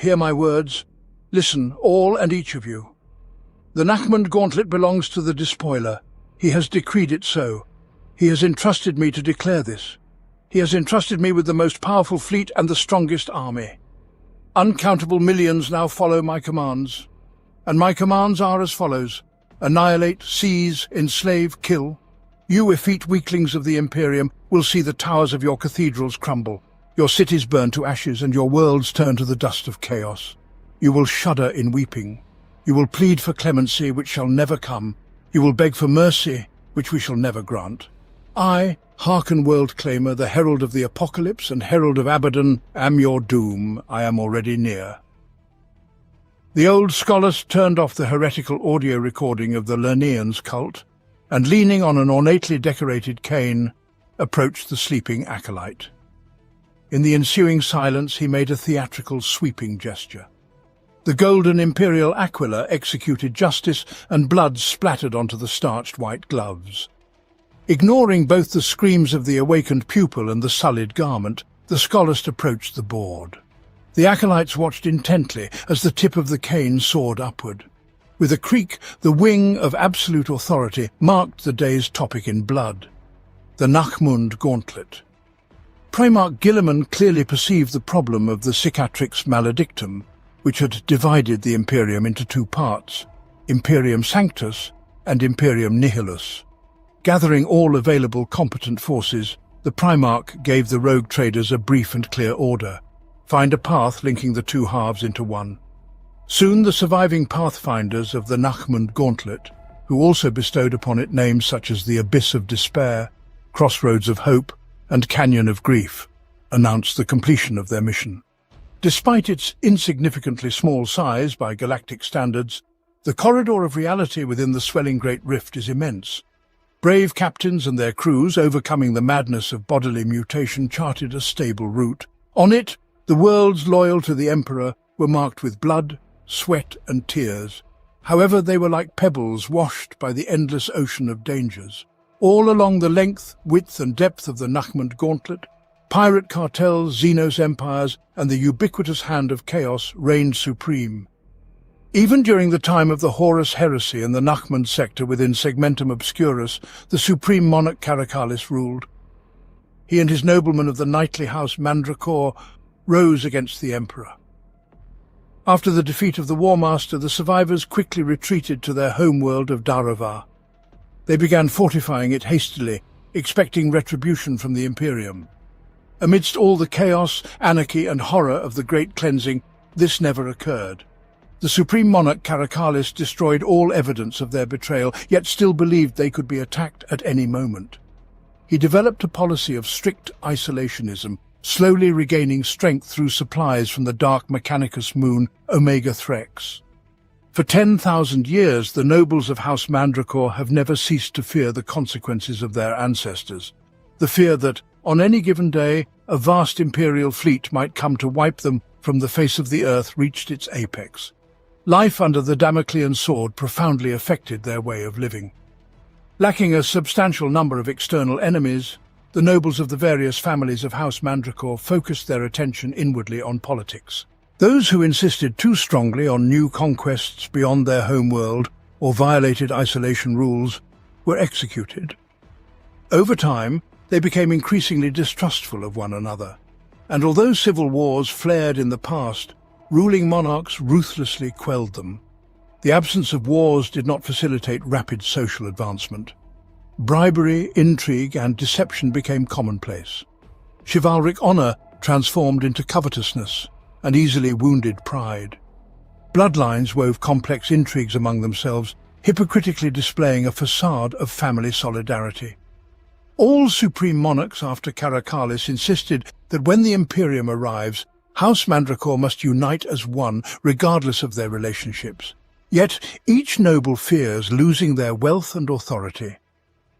hear my words. Listen, all and each of you. The Nachmund Gauntlet belongs to the Despoiler. He has decreed it so. He has entrusted me to declare this. He has entrusted me with the most powerful fleet and the strongest army. Uncountable millions now follow my commands. And my commands are as follows: annihilate, seize, enslave, kill. You effete weaklings of the Imperium will see the towers of your cathedrals crumble, your cities burn to ashes, and your worlds turn to the dust of chaos. You will shudder in weeping. You will plead for clemency, which shall never come. You will beg for mercy, which we shall never grant. I, hearken world-claimer, the herald of the apocalypse and herald of Abaddon, am your doom. I am already near. The old scholars turned off the heretical audio recording of the Lernaeans cult, and leaning on an ornately decorated cane, approached the sleeping acolyte. In the ensuing silence he made a theatrical sweeping gesture. The golden imperial aquila executed justice, and blood splattered onto the starched white gloves. Ignoring both the screams of the awakened pupil and the sullied garment, the scholars approached the board. The acolytes watched intently as the tip of the cane soared upward. With a creak, the wing of absolute authority marked the day's topic in blood: the Nachmund Gauntlet. Primarch Guilliman clearly perceived the problem of the Cicatrix Maledictum, which had divided the Imperium into two parts, Imperium Sanctus and Imperium Nihilus. Gathering all available competent forces, the Primarch gave the rogue traders a brief and clear order: find a path linking the two halves into one. Soon the surviving pathfinders of the Nachmund Gauntlet, who also bestowed upon it names such as the Abyss of Despair, Crossroads of Hope, and Canyon of Grief, announced the completion of their mission. Despite its insignificantly small size by galactic standards, the corridor of reality within the swelling Great Rift is immense. Brave captains and their crews, overcoming the madness of bodily mutation, charted a stable route. On it, the worlds loyal to the Emperor were marked with blood, sweat, and tears. However, they were like pebbles washed by the endless ocean of dangers. All along the length, width, and depth of the Nachmund Gauntlet, pirate cartels, Xenos empires, and the ubiquitous hand of chaos reigned supreme. Even during the time of the Horus heresy in the Nachmund sector within Segmentum Obscurus, the supreme monarch Caracalis ruled. He and his noblemen of the knightly house Mandracore rose against the Emperor. After the defeat of the War Master, the survivors quickly retreated to their homeworld of Darava. They began fortifying it hastily, expecting retribution from the Imperium. Amidst all the chaos, anarchy, and horror of the Great Cleansing, this never occurred. The Supreme Monarch Caracalis destroyed all evidence of their betrayal, yet still believed they could be attacked at any moment. He developed a policy of strict isolationism, slowly regaining strength through supplies from the dark Mechanicus moon Omega Threx. For 10,000 years, the nobles of House Mandracore have never ceased to fear the consequences of their ancestors. The fear that, on any given day, a vast imperial fleet might come to wipe them from the face of the earth reached its apex. Life under the Damoclean sword profoundly affected their way of living. Lacking a substantial number of external enemies, the nobles of the various families of House Mandracore focused their attention inwardly on politics. Those who insisted too strongly on new conquests beyond their homeworld or violated isolation rules were executed. Over time, they became increasingly distrustful of one another, and although civil wars flared in the past, ruling monarchs ruthlessly quelled them. The absence of wars did not facilitate rapid social advancement. Bribery, intrigue, and deception became commonplace. Chivalric honor transformed into covetousness and easily wounded pride. Bloodlines wove complex intrigues among themselves, hypocritically displaying a facade of family solidarity. All supreme monarchs after Caracalis insisted that when the Imperium arrives, House Mandracore must unite as one, regardless of their relationships. Yet each noble fears losing their wealth and authority.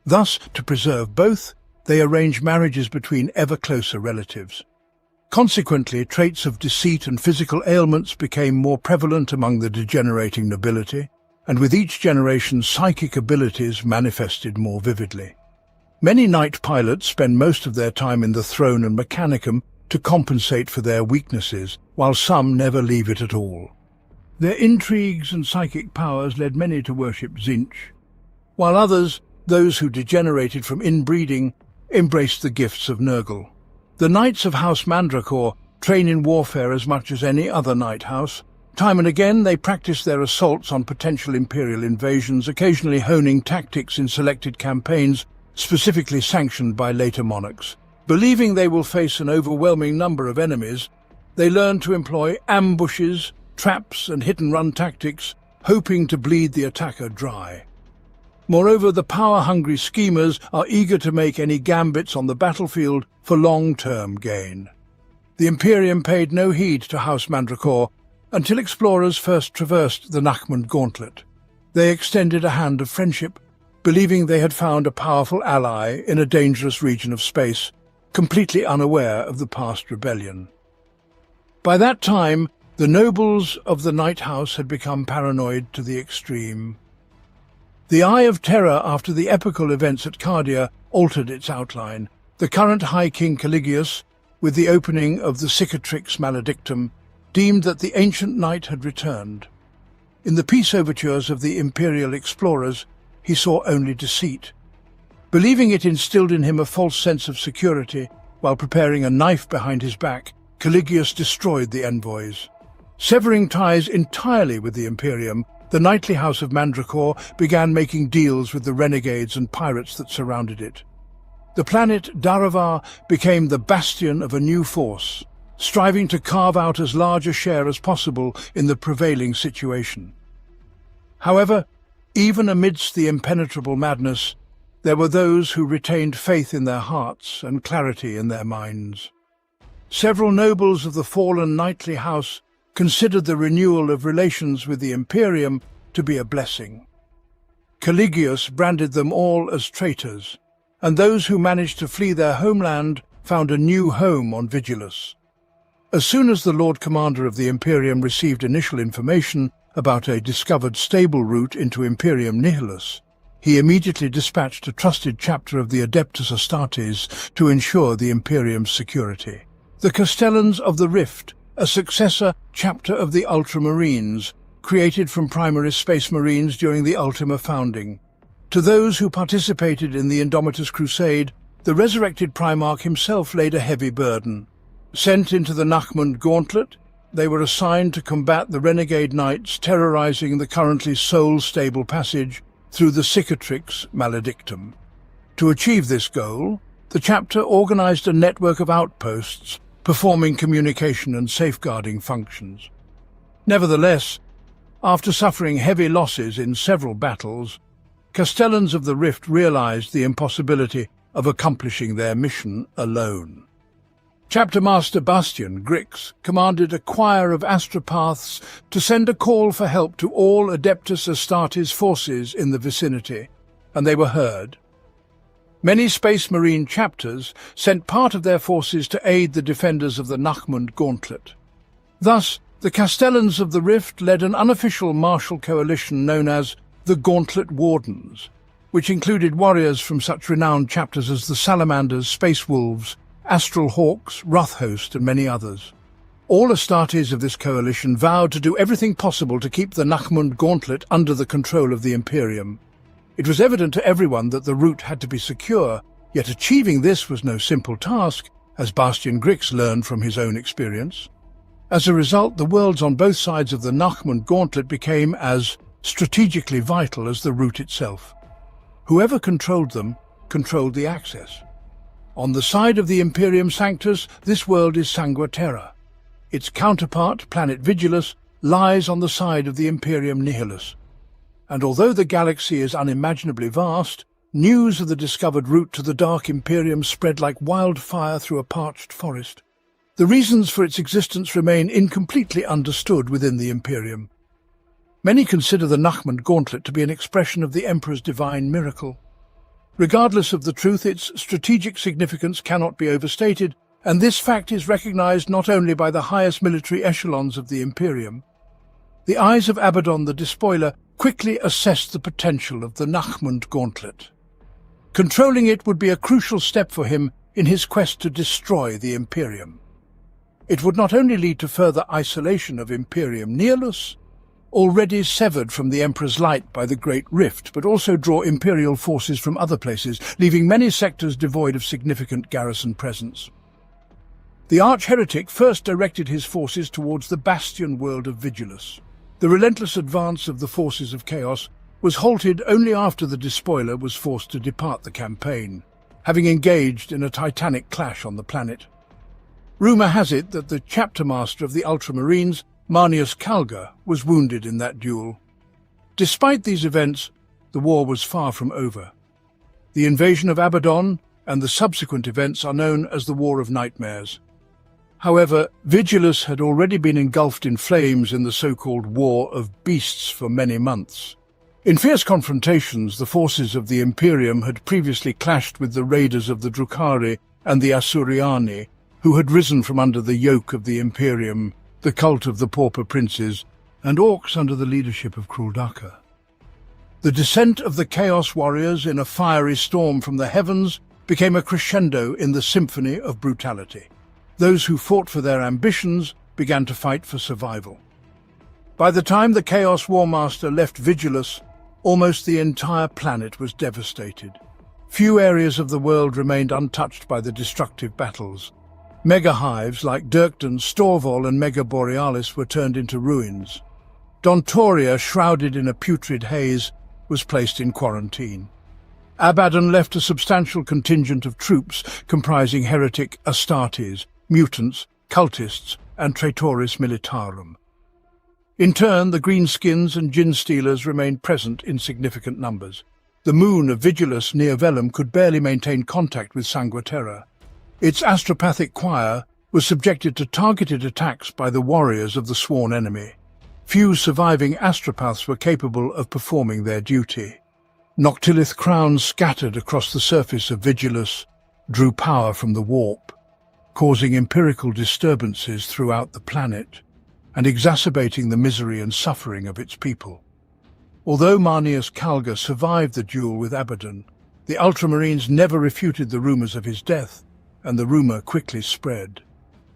Thus, to preserve both, they arrange marriages between ever-closer relatives. Consequently, traits of deceit and physical ailments became more prevalent among the degenerating nobility, and with each generation psychic abilities manifested more vividly. Many knight pilots spend most of their time in the throne and mechanicum, to compensate for their weaknesses, while some never leave it at all. Their intrigues and psychic powers led many to worship Tzeentch, while others, those who degenerated from inbreeding, embraced the gifts of Nurgle. The Knights of House Mandracore train in warfare as much as any other Knight House. Time and again they practice their assaults on potential Imperial invasions, occasionally honing tactics in selected campaigns specifically sanctioned by later monarchs. Believing they will face an overwhelming number of enemies, they learn to employ ambushes, traps and hit-and-run tactics, hoping to bleed the attacker dry. Moreover, the power-hungry schemers are eager to make any gambits on the battlefield for long-term gain. The Imperium paid no heed to House Mandracore until explorers first traversed the Nachmund Gauntlet. They extended a hand of friendship, believing they had found a powerful ally in a dangerous region of space, completely unaware of the past rebellion. By that time, the nobles of the Knight House had become paranoid to the extreme. The Eye of Terror after the epical events at Cardia altered its outline. The current High King Caligius, with the opening of the Cicatrix Maledictum, deemed that the ancient knight had returned. In the peace overtures of the Imperial explorers, he saw only deceit. Believing it instilled in him a false sense of security, while preparing a knife behind his back, Caligius destroyed the envoys. Severing ties entirely with the Imperium, the knightly house of Mandracore began making deals with the renegades and pirates that surrounded it. The planet Daravar became the bastion of a new force, striving to carve out as large a share as possible in the prevailing situation. However, even amidst the impenetrable madness, there were those who retained faith in their hearts and clarity in their minds. Several nobles of the fallen knightly house considered the renewal of relations with the Imperium to be a blessing. Caligius branded them all as traitors, and those who managed to flee their homeland found a new home on Vigilus. As soon as the Lord Commander of the Imperium received initial information about a discovered stable route into Imperium Nihilus, he immediately dispatched a trusted chapter of the Adeptus Astartes to ensure the Imperium's security. The Castellans of the Rift, a successor chapter of the Ultramarines, created from Primaris Space Marines during the Ultima founding. To those who participated in the Indomitus Crusade, the resurrected Primarch himself laid a heavy burden. Sent into the Nachmund Gauntlet, they were assigned to combat the renegade knights terrorizing the currently soul-stable passage through the Cicatrix Maledictum. To achieve this goal, the chapter organized a network of outposts performing communication and safeguarding functions. Nevertheless, after suffering heavy losses in several battles, Castellans of the Rift realized the impossibility of accomplishing their mission alone. Chapter Master Bastian Grix commanded a choir of astropaths to send a call for help to all Adeptus Astartes forces in the vicinity, and they were heard. Many Space Marine chapters sent part of their forces to aid the defenders of the Nachmund Gauntlet. Thus, the Castellans of the Rift led an unofficial martial coalition known as the Gauntlet Wardens, which included warriors from such renowned chapters as the Salamanders, Space Wolves, Astral Hawks, Wrathhost, and many others. All Astartes of this coalition vowed to do everything possible to keep the Nachmund Gauntlet under the control of the Imperium. It was evident to everyone that the route had to be secure, yet achieving this was no simple task, as Bastian Grix learned from his own experience. As a result, the worlds on both sides of the Nachmund Gauntlet became as strategically vital as the route itself. Whoever controlled them controlled the access. On the side of the Imperium Sanctus, this world is Sangua Terra. Its counterpart, planet Vigilus, lies on the side of the Imperium Nihilus. And although the galaxy is unimaginably vast, news of the discovered route to the Dark Imperium spread like wildfire through a parched forest. The reasons for its existence remain incompletely understood within the Imperium. Many consider the Nachmund Gauntlet to be an expression of the Emperor's divine miracle. Regardless of the truth, its strategic significance cannot be overstated, and this fact is recognized not only by the highest military echelons of the Imperium. The eyes of Abaddon the Despoiler quickly assessed the potential of the Nachmund Gauntlet. Controlling it would be a crucial step for him in his quest to destroy the Imperium. It would not only lead to further isolation of Imperium Nihilus, already severed from the Emperor's light by the Great Rift, but also draw Imperial forces from other places, leaving many sectors devoid of significant garrison presence. The arch-heretic first directed his forces towards the bastion world of Vigilus. The relentless advance of the forces of Chaos was halted only after the Despoiler was forced to depart the campaign, having engaged in a titanic clash on the planet. Rumour has it that the chapter master of the Ultramarines, Marneus Calgar, was wounded in that duel. Despite these events, the war was far from over. The invasion of Abaddon and the subsequent events are known as the War of Nightmares. However, Vigilus had already been engulfed in flames in the so-called War of Beasts for many months. In fierce confrontations, the forces of the Imperium had previously clashed with the raiders of the Drukhari and the Asuriani, who had risen from under the yoke of the Imperium, the cult of the Pauper Princes, and orcs under the leadership of Kruldaka. The descent of the Chaos Warriors in a fiery storm from the heavens became a crescendo in the symphony of brutality. Those who fought for their ambitions began to fight for survival. By the time the Chaos Warmaster left Vigilus, almost the entire planet was devastated. Few areas of the world remained untouched by the destructive battles. Mega-hives like Dirkton, Storval and Mega Borealis were turned into ruins. Dontoria, shrouded in a putrid haze, was placed in quarantine. Abaddon left a substantial contingent of troops comprising heretic Astartes, mutants, cultists and Traitoris Militarum. In turn, the Greenskins and Gin-stealers remained present in significant numbers. The moon of Vigilus near Vellum could barely maintain contact with Sanguiterra. Its astropathic choir was subjected to targeted attacks by the warriors of the sworn enemy. Few surviving astropaths were capable of performing their duty. Noctilith crowns scattered across the surface of Vigilus drew power from the warp, causing empirical disturbances throughout the planet and exacerbating the misery and suffering of its people. Although Marneus Calgar survived the duel with Abaddon, the Ultramarines never refuted the rumours of his death, and the rumour quickly spread.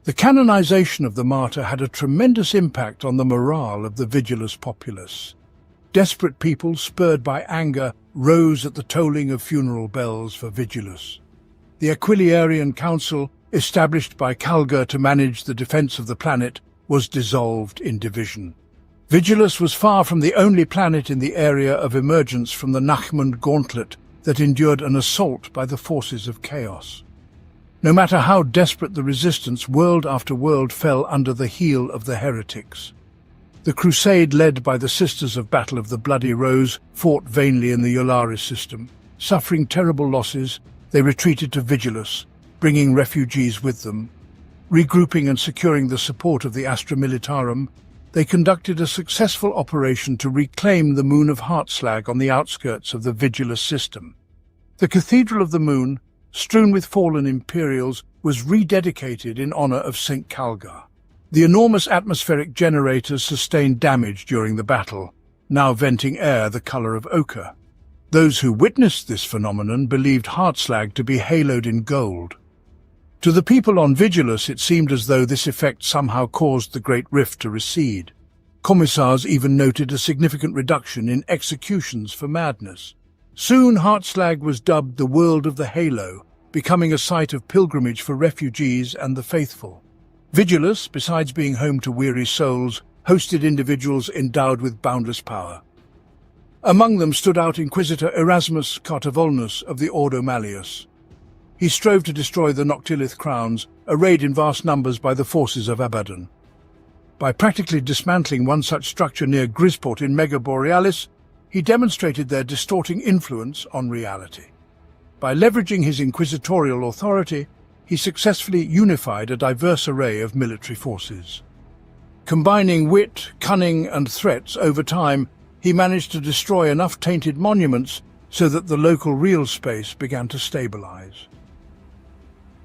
The canonization of the martyr had a tremendous impact on the morale of the Vigilus populace. Desperate people, spurred by anger, rose at the tolling of funeral bells for Vigilus. The Aquiliarian Council, established by Calgar to manage the defence of the planet, was dissolved in division. Vigilus was far from the only planet in the area of emergence from the Nachmund Gauntlet that endured an assault by the forces of chaos. No matter how desperate the resistance, world after world fell under the heel of the heretics. The crusade led by the Sisters of Battle of the Bloody Rose fought vainly in the Yolaris system. Suffering terrible losses, they retreated to Vigilus, bringing refugees with them. Regrouping and securing the support of the Astra Militarum, they conducted a successful operation to reclaim the Moon of Heartslag on the outskirts of the Vigilus system. The Cathedral of the Moon, strewn with fallen Imperials, was rededicated in honour of St. Calgar. The enormous atmospheric generators sustained damage during the battle, now venting air the colour of ochre. Those who witnessed this phenomenon believed Heartslag to be haloed in gold. To the people on Vigilus, it seemed as though this effect somehow caused the Great Rift to recede. Commissars even noted a significant reduction in executions for madness. Soon Heartslag was dubbed the World of the Halo, becoming a site of pilgrimage for refugees and the faithful. Vigilus, besides being home to weary souls, hosted individuals endowed with boundless power. Among them stood out Inquisitor Erasmus Cartavolnus of the Ordo Malleus. He strove to destroy the Noctilith crowns, arrayed in vast numbers by the forces of Abaddon. By practically dismantling one such structure near Grisport in Mega Borealis, he demonstrated their distorting influence on reality. By leveraging his inquisitorial authority, he successfully unified a diverse array of military forces. Combining wit, cunning and threats over time, he managed to destroy enough tainted monuments so that the local real space began to stabilize.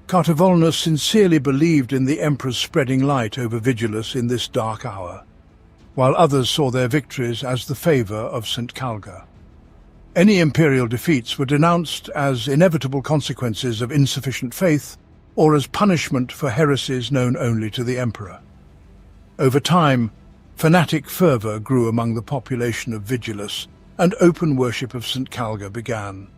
Cartavolnus sincerely believed in the Emperor's spreading light over Vigilus in this dark hour, while others saw their victories as the favour of St. Calgar. Any imperial defeats were denounced as inevitable consequences of insufficient faith or as punishment for heresies known only to the Emperor. Over time, fanatic fervour grew among the population of Vigilus, and open worship of St. Calga began.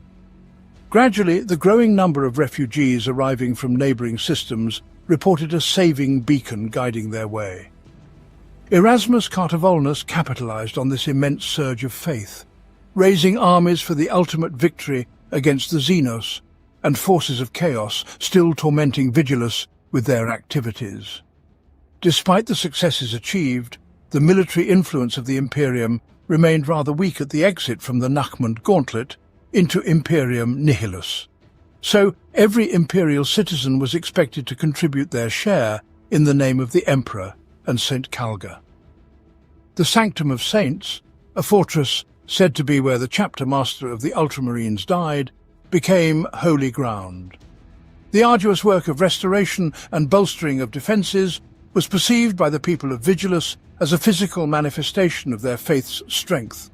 Gradually, the growing number of refugees arriving from neighbouring systems reported a saving beacon guiding their way. Erasmus Cartavolnus capitalized on this immense surge of faith, raising armies for the ultimate victory against the Xenos and forces of chaos still tormenting Vigilus with their activities. Despite the successes achieved, the military influence of the Imperium remained rather weak at the exit from the Nachmund Gauntlet into Imperium Nihilus. So every imperial citizen was expected to contribute their share in the name of the Emperor and St. Calga. The Sanctum of Saints, a fortress said to be where the chapter master of the Ultramarines died, became holy ground. The arduous work of restoration and bolstering of defences was perceived by the people of Vigilus as a physical manifestation of their faith's strength.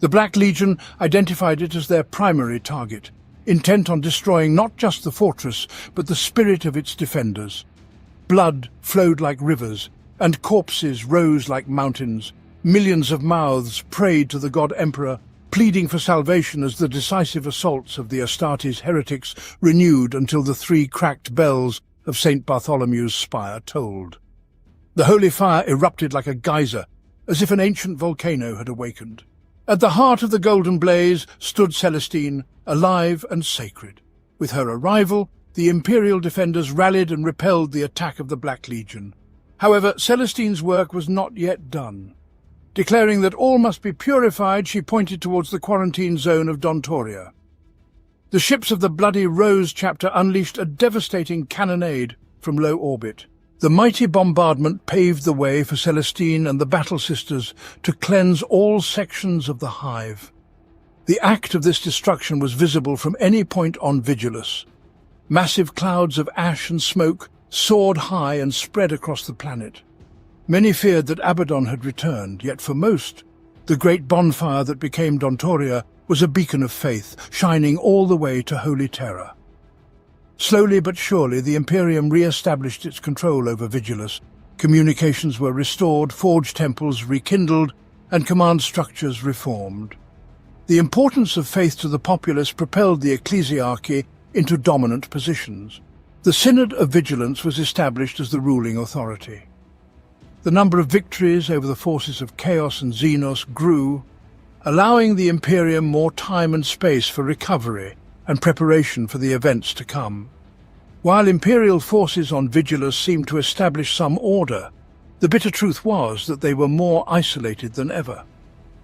The Black Legion identified it as their primary target, intent on destroying not just the fortress, but the spirit of its defenders. Blood flowed like rivers, and corpses rose like mountains. Millions of mouths prayed to the God Emperor, pleading for salvation as the decisive assaults of the Astartes heretics renewed until the 3 cracked bells of St. Bartholomew's spire tolled. The holy fire erupted like a geyser, as if an ancient volcano had awakened. At the heart of the golden blaze stood Celestine, alive and sacred. With her arrival, the imperial defenders rallied and repelled the attack of the Black Legion. However, Celestine's work was not yet done. Declaring that all must be purified, she pointed towards the quarantine zone of Dontoria. The ships of the Bloody Rose chapter unleashed a devastating cannonade from low orbit. The mighty bombardment paved the way for Celestine and the Battle Sisters to cleanse all sections of the hive. The act of this destruction was visible from any point on Vigilus. Massive clouds of ash and smoke soared high and spread across the planet. Many feared that Abaddon had returned, yet for most, the great bonfire that became Dontoria was a beacon of faith, shining all the way to Holy Terror. Slowly but surely, the Imperium re-established its control over Vigilus. Communications were restored, forge temples rekindled, and command structures reformed. The importance of faith to the populace propelled the ecclesiarchy into dominant positions. The Synod of Vigilance was established as the ruling authority. The number of victories over the forces of Chaos and Xenos grew, allowing the Imperium more time and space for recovery and preparation for the events to come. While imperial forces on Vigilus seemed to establish some order, the bitter truth was that they were more isolated than ever.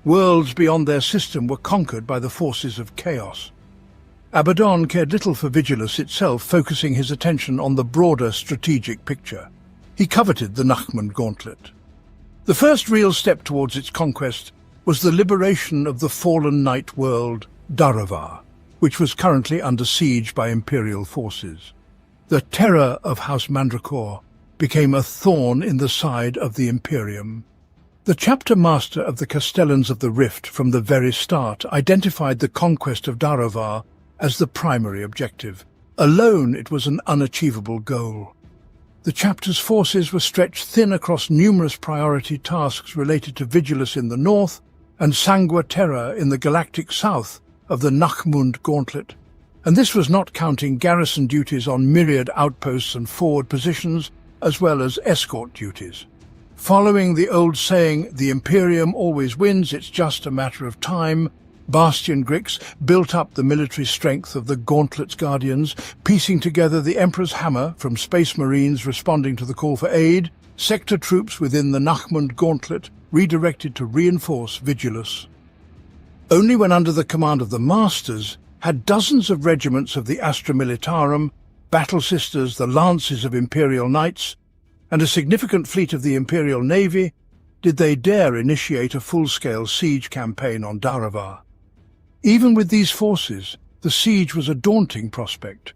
Worlds beyond their system were conquered by the forces of chaos. Abaddon cared little for Vigilus itself, focusing his attention on the broader strategic picture. He coveted the Nachmund Gauntlet. The first real step towards its conquest was the liberation of the fallen night world, Daravar, which was currently under siege by imperial forces. The terror of House Mandracore became a thorn in the side of the Imperium. The chapter master of the Castellans of the Rift from the very start identified the conquest of Daravar as the primary objective. Alone, it was an unachievable goal. The chapter's forces were stretched thin across numerous priority tasks related to Vigilus in the north and Sangua Terra in the galactic south of the Nachmund Gauntlet. And this was not counting garrison duties on myriad outposts and forward positions, as well as escort duties. Following the old saying, the Imperium always wins, it's just a matter of time, Bastion Grix built up the military strength of the Gauntlet's guardians, piecing together the Emperor's hammer from Space Marines responding to the call for aid, sector troops within the Nachmund Gauntlet redirected to reinforce Vigilus. Only when under the command of the Masters had dozens of regiments of the Astra Militarum, Battle Sisters, the Lances of Imperial Knights, and a significant fleet of the Imperial Navy did they dare initiate a full-scale siege campaign on Daravar. Even with these forces, the siege was a daunting prospect.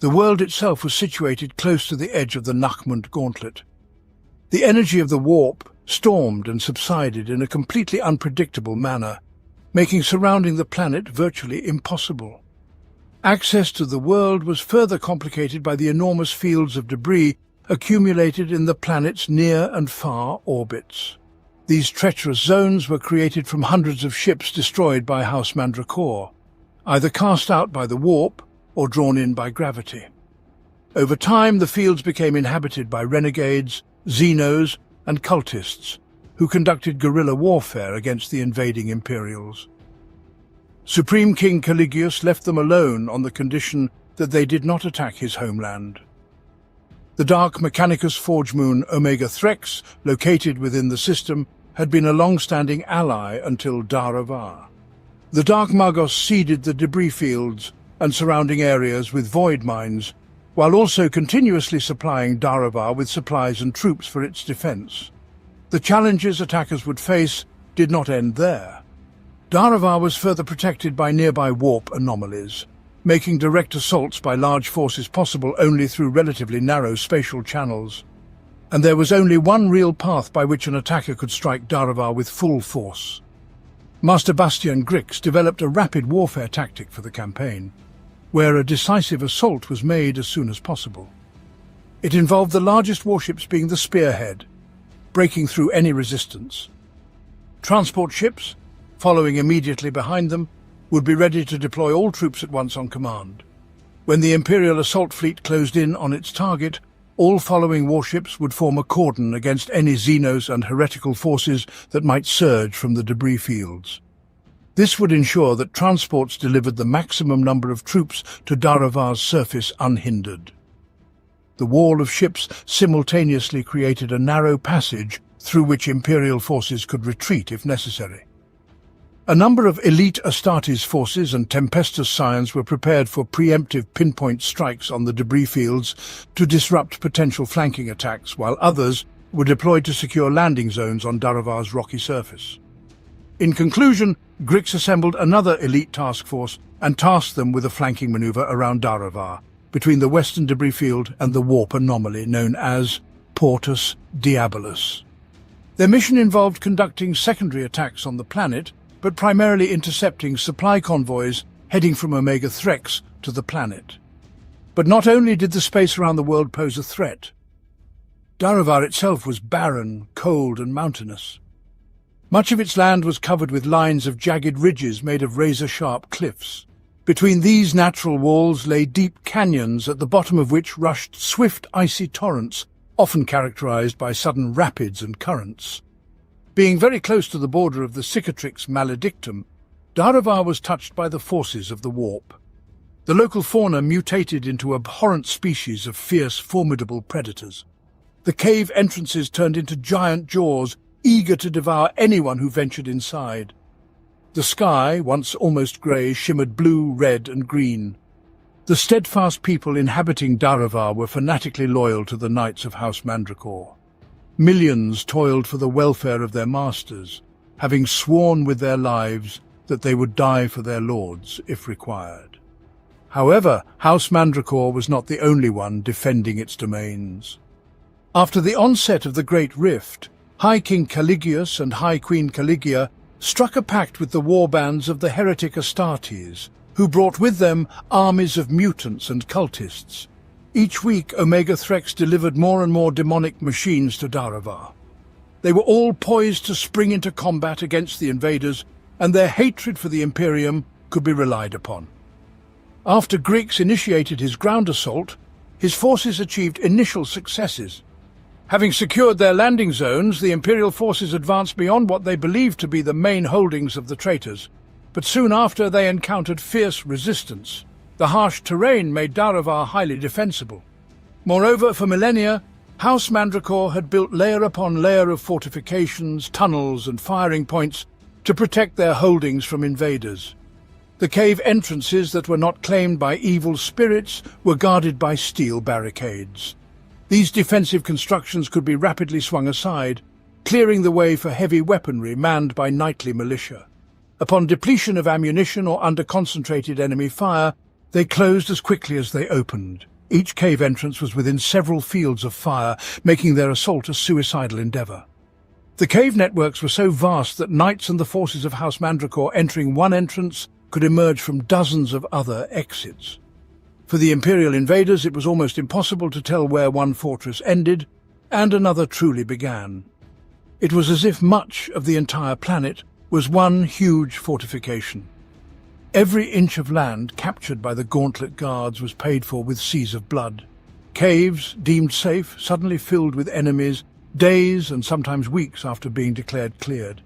The world itself was situated close to the edge of the Nachmund Gauntlet. The energy of the warp stormed and subsided in a completely unpredictable manner, making surrounding the planet virtually impossible. Access to the world was further complicated by the enormous fields of debris accumulated in the planet's near and far orbits. These treacherous zones were created from hundreds of ships destroyed by House Mandracore, either cast out by the warp or drawn in by gravity. Over time, the fields became inhabited by renegades, Xenos, and cultists, who conducted guerrilla warfare against the invading Imperials. Supreme King Caligius left them alone on the condition that they did not attack his homeland. The dark Mechanicus Forge moon Omega Threx, located within the system, had been a long-standing ally until Daravar. The Dark Magos seeded the debris fields and surrounding areas with void mines, while also continuously supplying Daravar with supplies and troops for its defense. The challenges attackers would face did not end there. Daravar was further protected by nearby warp anomalies, making direct assaults by large forces possible only through relatively narrow spatial channels. And there was only one real path by which an attacker could strike Daravar with full force. Master Bastian Grix developed a rapid warfare tactic for the campaign, where a decisive assault was made as soon as possible. It involved the largest warships being the spearhead, breaking through any resistance. Transport ships, following immediately behind them, would be ready to deploy all troops at once on command. When the Imperial assault fleet closed in on its target, all following warships would form a cordon against any Xenos and heretical forces that might surge from the debris fields. This would ensure that transports delivered the maximum number of troops to Daravar's surface unhindered. The wall of ships simultaneously created a narrow passage through which Imperial forces could retreat if necessary. A number of elite Astartes forces and Tempestus Scions were prepared for preemptive pinpoint strikes on the debris fields to disrupt potential flanking attacks, while others were deployed to secure landing zones on Daravar's rocky surface. In conclusion, Grix assembled another elite task force and tasked them with a flanking maneuver around Daravar, between the western debris field and the warp anomaly known as Portus Diabolus. Their mission involved conducting secondary attacks on the planet, but primarily intercepting supply convoys heading from Omega Threx to the planet. But not only did the space around the world pose a threat. Daravar itself was barren, cold and mountainous. Much of its land was covered with lines of jagged ridges made of razor-sharp cliffs. Between these natural walls lay deep canyons, at the bottom of which rushed swift icy torrents, often characterized by sudden rapids and currents. Being very close to the border of the Cicatrix Maledictum, Daravar was touched by the forces of the warp. The local fauna mutated into abhorrent species of fierce, formidable predators. The cave entrances turned into giant jaws, eager to devour anyone who ventured inside. The sky, once almost grey, shimmered blue, red and green. The steadfast people inhabiting Daravar were fanatically loyal to the Knights of House Mandracore. Millions toiled for the welfare of their masters, having sworn with their lives that they would die for their lords if required. However, House Mandracore was not the only one defending its domains. After the onset of the Great Rift, High King Caligius and High Queen Caligia struck a pact with the warbands of the heretic Astartes, who brought with them armies of mutants and cultists. Each week, Omega Threx delivered more and more demonic machines to Daravar. They were all poised to spring into combat against the invaders, and their hatred for the Imperium could be relied upon. After Grix initiated his ground assault, his forces achieved initial successes. Having secured their landing zones, the Imperial forces advanced beyond what they believed to be the main holdings of the traitors, but soon after they encountered fierce resistance. The harsh terrain made Daravar highly defensible. Moreover, for millennia, House Mandracore had built layer upon layer of fortifications, tunnels and firing points to protect their holdings from invaders. The cave entrances that were not claimed by evil spirits were guarded by steel barricades. These defensive constructions could be rapidly swung aside, clearing the way for heavy weaponry manned by knightly militia. Upon depletion of ammunition or under concentrated enemy fire, they closed as quickly as they opened. Each cave entrance was within several fields of fire, making their assault a suicidal endeavour. The cave networks were so vast that knights and the forces of House Mandracore entering one entrance could emerge from dozens of other exits. For the Imperial invaders, it was almost impossible to tell where one fortress ended and another truly began. It was as if much of the entire planet was one huge fortification. Every inch of land captured by the Gauntlet guards was paid for with seas of blood. Caves, deemed safe, suddenly filled with enemies, days and sometimes weeks after being declared cleared.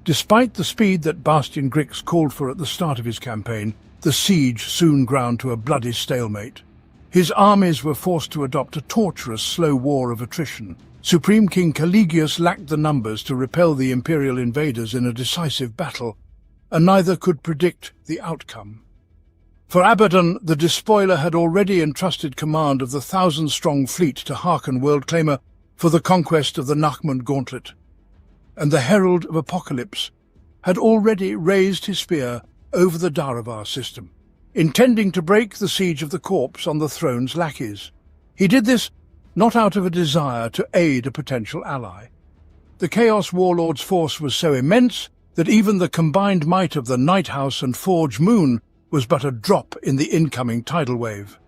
Despite the speed that Bastian Grix called for at the start of his campaign, the siege soon ground to a bloody stalemate. His armies were forced to adopt a torturous, slow war of attrition. Supreme King Caligius lacked the numbers to repel the Imperial invaders in a decisive battle, and neither could predict the outcome. For Abaddon, the Despoiler had already entrusted command of the 1,000-strong fleet to Harkon Worldclaimer for the conquest of the Nachmund Gauntlet, and the Herald of Apocalypse had already raised his spear over the Daravar system, intending to break the siege of the corpse on the throne's lackeys. He did this not out of a desire to aid a potential ally. The Chaos Warlord's force was so immense that even the combined might of the Night House and Forge Moon was but a drop in the incoming tidal wave.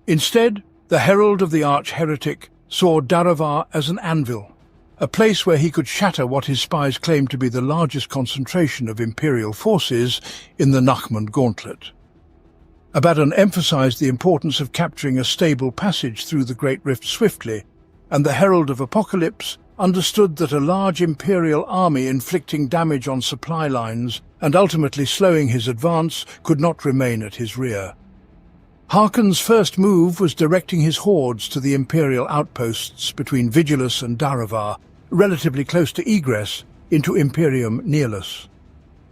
Instead, the Herald of the Arch-Heretic saw Daravar as an anvil, a place where he could shatter what his spies claimed to be the largest concentration of Imperial forces in the Nachmund Gauntlet. Abaddon emphasized the importance of capturing a stable passage through the Great Rift swiftly, and the Herald of Apocalypse understood that a large Imperial army inflicting damage on supply lines and ultimately slowing his advance could not remain at his rear. Harkon's first move was directing his hordes to the Imperial outposts between Vigilus and Daravar, relatively close to egress into Imperium Nihilus.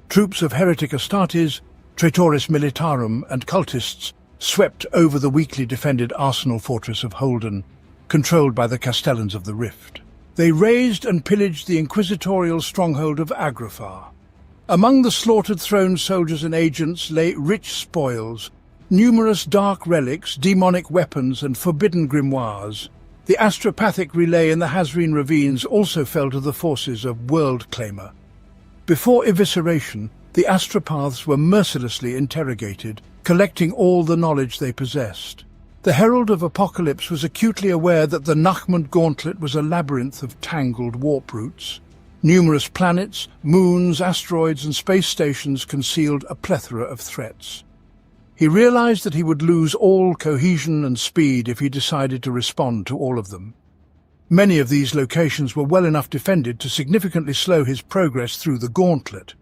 Troops of Heretic Astartes, Traitoris Militarum and cultists swept over the weakly defended arsenal fortress of Holden, controlled by the Castellans of the Rift. They razed and pillaged the inquisitorial stronghold of Agrafar. Among the slaughtered throne soldiers and agents lay rich spoils, numerous dark relics, demonic weapons and forbidden grimoires. The astropathic relay in the Hazreen ravines also fell to the forces of Worldclaimer. Before evisceration, the astropaths were mercilessly interrogated, collecting all the knowledge they possessed. The Herald of Apocalypse was acutely aware that the Nachmund Gauntlet was a labyrinth of tangled warp routes. Numerous planets, moons, asteroids and space stations concealed a plethora of threats. He realized that he would lose all cohesion and speed if he decided to respond to all of them. Many of these locations were well enough defended to significantly slow his progress through the Gauntlet.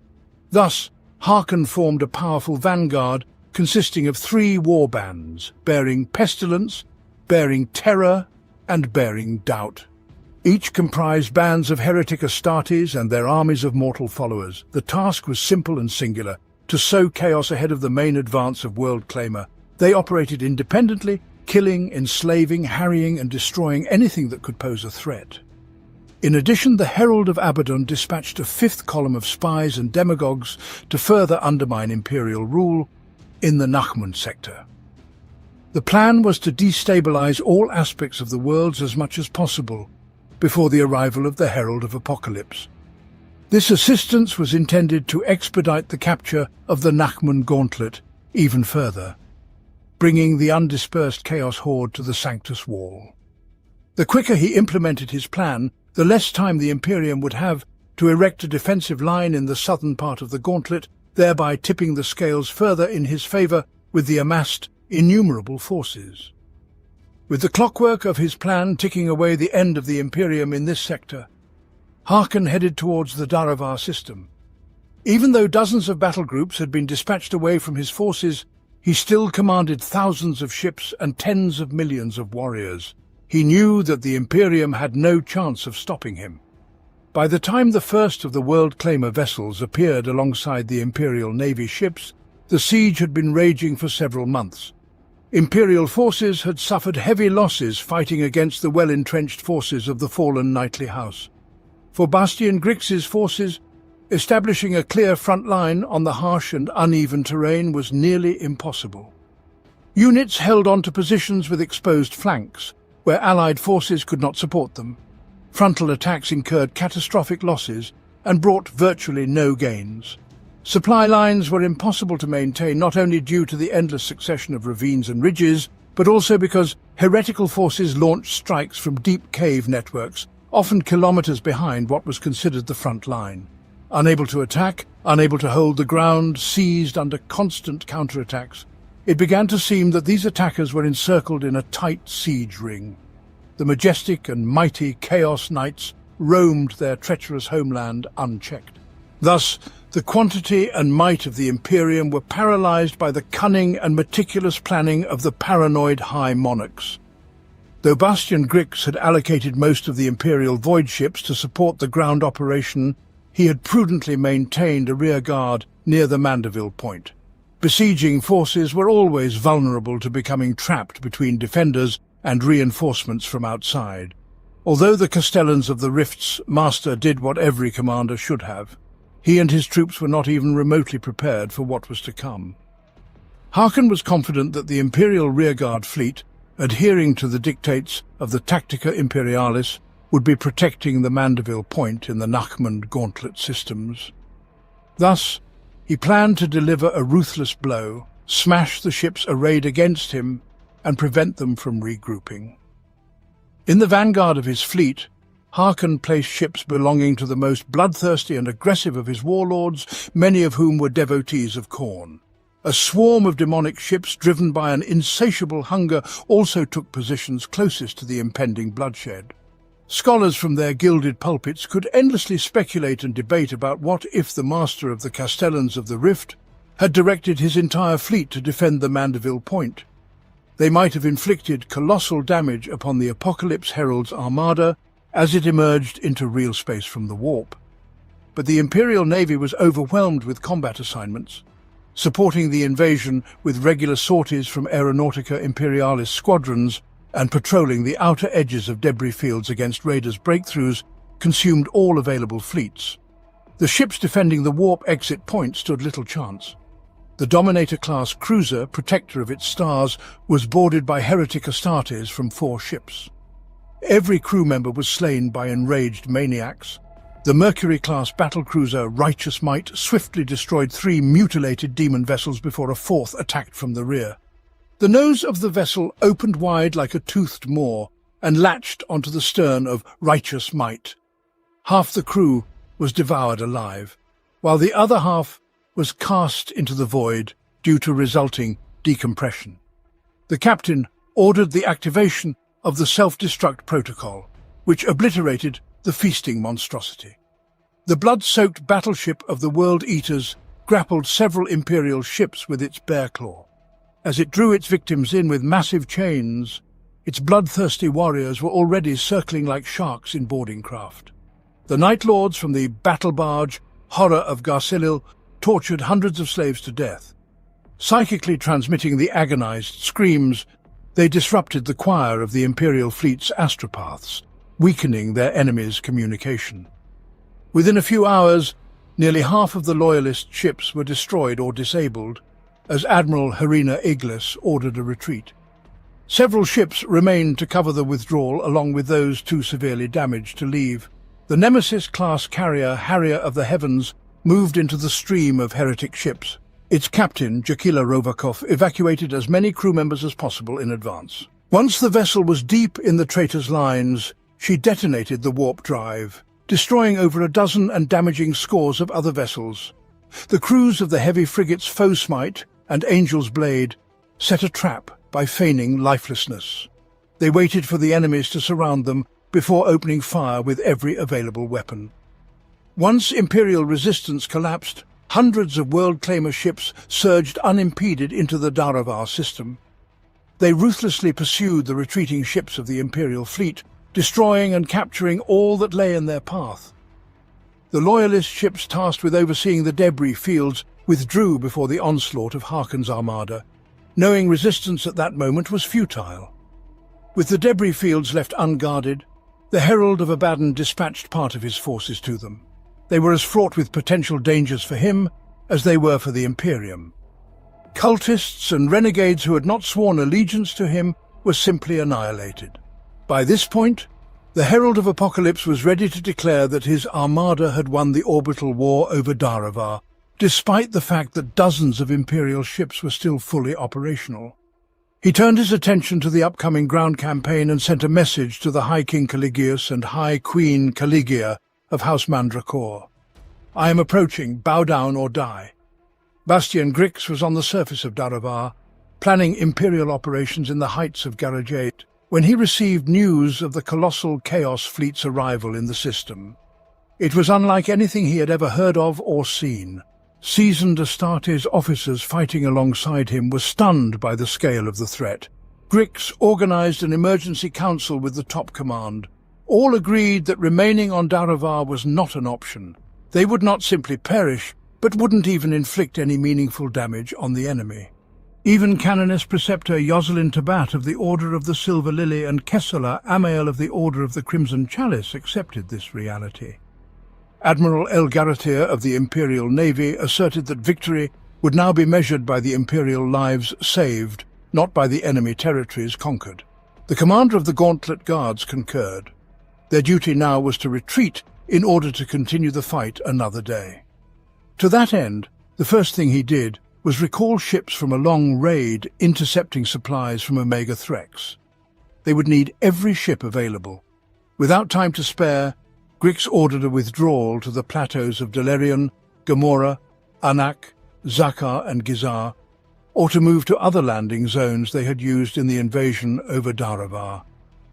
Thus, Harkon formed a powerful vanguard consisting of 3 warbands, bearing pestilence, bearing terror, and bearing doubt. Each comprised bands of heretic Astartes and their armies of mortal followers. The task was simple and singular: to sow chaos ahead of the main advance of Worldclaimer. They operated independently, killing, enslaving, harrying, and destroying anything that could pose a threat. In addition, the Herald of Abaddon dispatched a 5th column of spies and demagogues to further undermine Imperial rule in the Nachmund sector. The plan was to destabilize all aspects of the worlds as much as possible before the arrival of the Herald of Apocalypse. This assistance was intended to expedite the capture of the Nachmund Gauntlet even further, bringing the undispersed Chaos Horde to the Sanctus Wall. The quicker he implemented his plan, the less time the Imperium would have to erect a defensive line in the southern part of the Gauntlet, thereby tipping the scales further in his favor with the amassed innumerable forces. With the clockwork of his plan ticking away the end of the Imperium in this sector, Harkon headed towards the Daravar system. Even though dozens of battle groups had been dispatched away from his forces, he still commanded thousands of ships and tens of millions of warriors. He knew that the Imperium had no chance of stopping him. By the time the first of the Worldclaimer vessels appeared alongside the Imperial Navy ships, the siege had been raging for several months. Imperial forces had suffered heavy losses fighting against the well-entrenched forces of the fallen knightly house. For Bastian Grix's forces, establishing a clear front line on the harsh and uneven terrain was nearly impossible. Units held on to positions with exposed flanks, where Allied forces could not support them. Frontal attacks incurred catastrophic losses and brought virtually no gains. Supply lines were impossible to maintain, not only due to the endless succession of ravines and ridges, but also because heretical forces launched strikes from deep cave networks, often kilometers behind what was considered the front line. Unable to attack, unable to hold the ground, seized under constant counterattacks, it began to seem that these attackers were encircled in a tight siege ring. The majestic and mighty Chaos Knights roamed their treacherous homeland unchecked. Thus, the quantity and might of the Imperium were paralyzed by the cunning and meticulous planning of the paranoid High Monarchs. Though Bastian Grix had allocated most of the Imperial void ships to support the ground operation, he had prudently maintained a rear guard near the Mandeville Point. Besieging forces were always vulnerable to becoming trapped between defenders and reinforcements from outside. Although the Castellans of the Rift's master did what every commander should have, he and his troops were not even remotely prepared for what was to come. Harkon was confident that the Imperial rearguard fleet, adhering to the dictates of the Tactica Imperialis, would be protecting the Mandeville Point in the Nachmund Gauntlet systems. Thus, he planned to deliver a ruthless blow, smash the ships arrayed against him, and prevent them from regrouping. In the vanguard of his fleet, Harkon placed ships belonging to the most bloodthirsty and aggressive of his warlords, many of whom were devotees of Khorne. A swarm of demonic ships driven by an insatiable hunger also took positions closest to the impending bloodshed. Scholars from their gilded pulpits could endlessly speculate and debate about what if the master of the Castellans of the Rift had directed his entire fleet to defend the Mandeville Point. They might have inflicted colossal damage upon the Apocalypse Herald's armada as it emerged into real space from the warp. But the Imperial Navy was overwhelmed with combat assignments, supporting the invasion with regular sorties from Aeronautica Imperialis squadrons and patrolling the outer edges of debris fields against raiders' breakthroughs consumed all available fleets. The ships defending the warp exit point stood little chance. The Dominator-class cruiser, protector of its stars, was boarded by heretic Astartes from 4 ships. Every crew member was slain by enraged maniacs. The Mercury-class battlecruiser Righteous Might swiftly destroyed 3 mutilated demon vessels before a 4th attacked from the rear. The nose of the vessel opened wide like a toothed maw and latched onto the stern of Righteous Might. Half the crew was devoured alive, while the other half was cast into the void due to resulting decompression. The captain ordered the activation of the self-destruct protocol, which obliterated the feasting monstrosity. The blood-soaked battleship of the World Eaters grappled several Imperial ships with its bear claw. As it drew its victims in with massive chains, its bloodthirsty warriors were already circling like sharks in boarding craft. The Night Lords from the battle barge Horror of Garcilil tortured hundreds of slaves to death. Psychically transmitting the agonized screams, they disrupted the choir of the Imperial fleet's astropaths, weakening their enemies' communication. Within a few hours, nearly half of the Loyalist ships were destroyed or disabled, as Admiral Harina Iglis ordered a retreat. Several ships remained to cover the withdrawal, along with those too severely damaged to leave. The Nemesis-class carrier Harrier of the Heavens moved into the stream of heretic ships. Its captain, Jakila Rovakov, evacuated as many crew members as possible in advance. Once the vessel was deep in the traitor's lines, she detonated the warp drive, destroying over a dozen and damaging scores of other vessels. The crews of the heavy frigates Foesmite and Angel's Blade set a trap by feigning lifelessness. They waited for the enemies to surround them before opening fire with every available weapon. Once Imperial resistance collapsed, hundreds of world-claimer ships surged unimpeded into the Daravar system. They ruthlessly pursued the retreating ships of the Imperial fleet, destroying and capturing all that lay in their path. The Loyalist ships tasked with overseeing the debris fields withdrew before the onslaught of Harkon's armada, knowing resistance at that moment was futile. With the debris fields left unguarded, the Herald of Abaddon dispatched part of his forces to them. They were as fraught with potential dangers for him as they were for the Imperium. Cultists and renegades who had not sworn allegiance to him were simply annihilated. By this point, the Herald of Apocalypse was ready to declare that his armada had won the orbital war over Daravar, despite the fact that dozens of Imperial ships were still fully operational. He turned his attention to the upcoming ground campaign and sent a message to the High King Caligius and High Queen Caligia of House Mandracore. "I am approaching, bow down or die." Bastian Grix was on the surface of Daravar, planning Imperial operations in the heights of Garajate, when he received news of the colossal Chaos Fleet's arrival in the system. It was unlike anything he had ever heard of or seen. Seasoned Astartes officers fighting alongside him were stunned by the scale of the threat. Grix organized an emergency council with the top command. All agreed that remaining on Daravar was not an option. They would not simply perish, but wouldn't even inflict any meaningful damage on the enemy. Even Canoness Preceptor Yoselin Tabat of the Order of the Silver Lily and Kessela Amael of the Order of the Crimson Chalice accepted this reality. Admiral El Garatir of the Imperial Navy asserted that victory would now be measured by the Imperial lives saved, not by the enemy territories conquered. The commander of the Gauntlet Guards concurred. Their duty now was to retreat in order to continue the fight another day. To that end, the first thing he did was recall ships from a long raid intercepting supplies from Omega Threx. They would need every ship available. Without time to spare, Grix ordered a withdrawal to the plateaus of Delerion, Gamora, Anak, Zakar and Gizar, or to move to other landing zones they had used in the invasion over Daravar.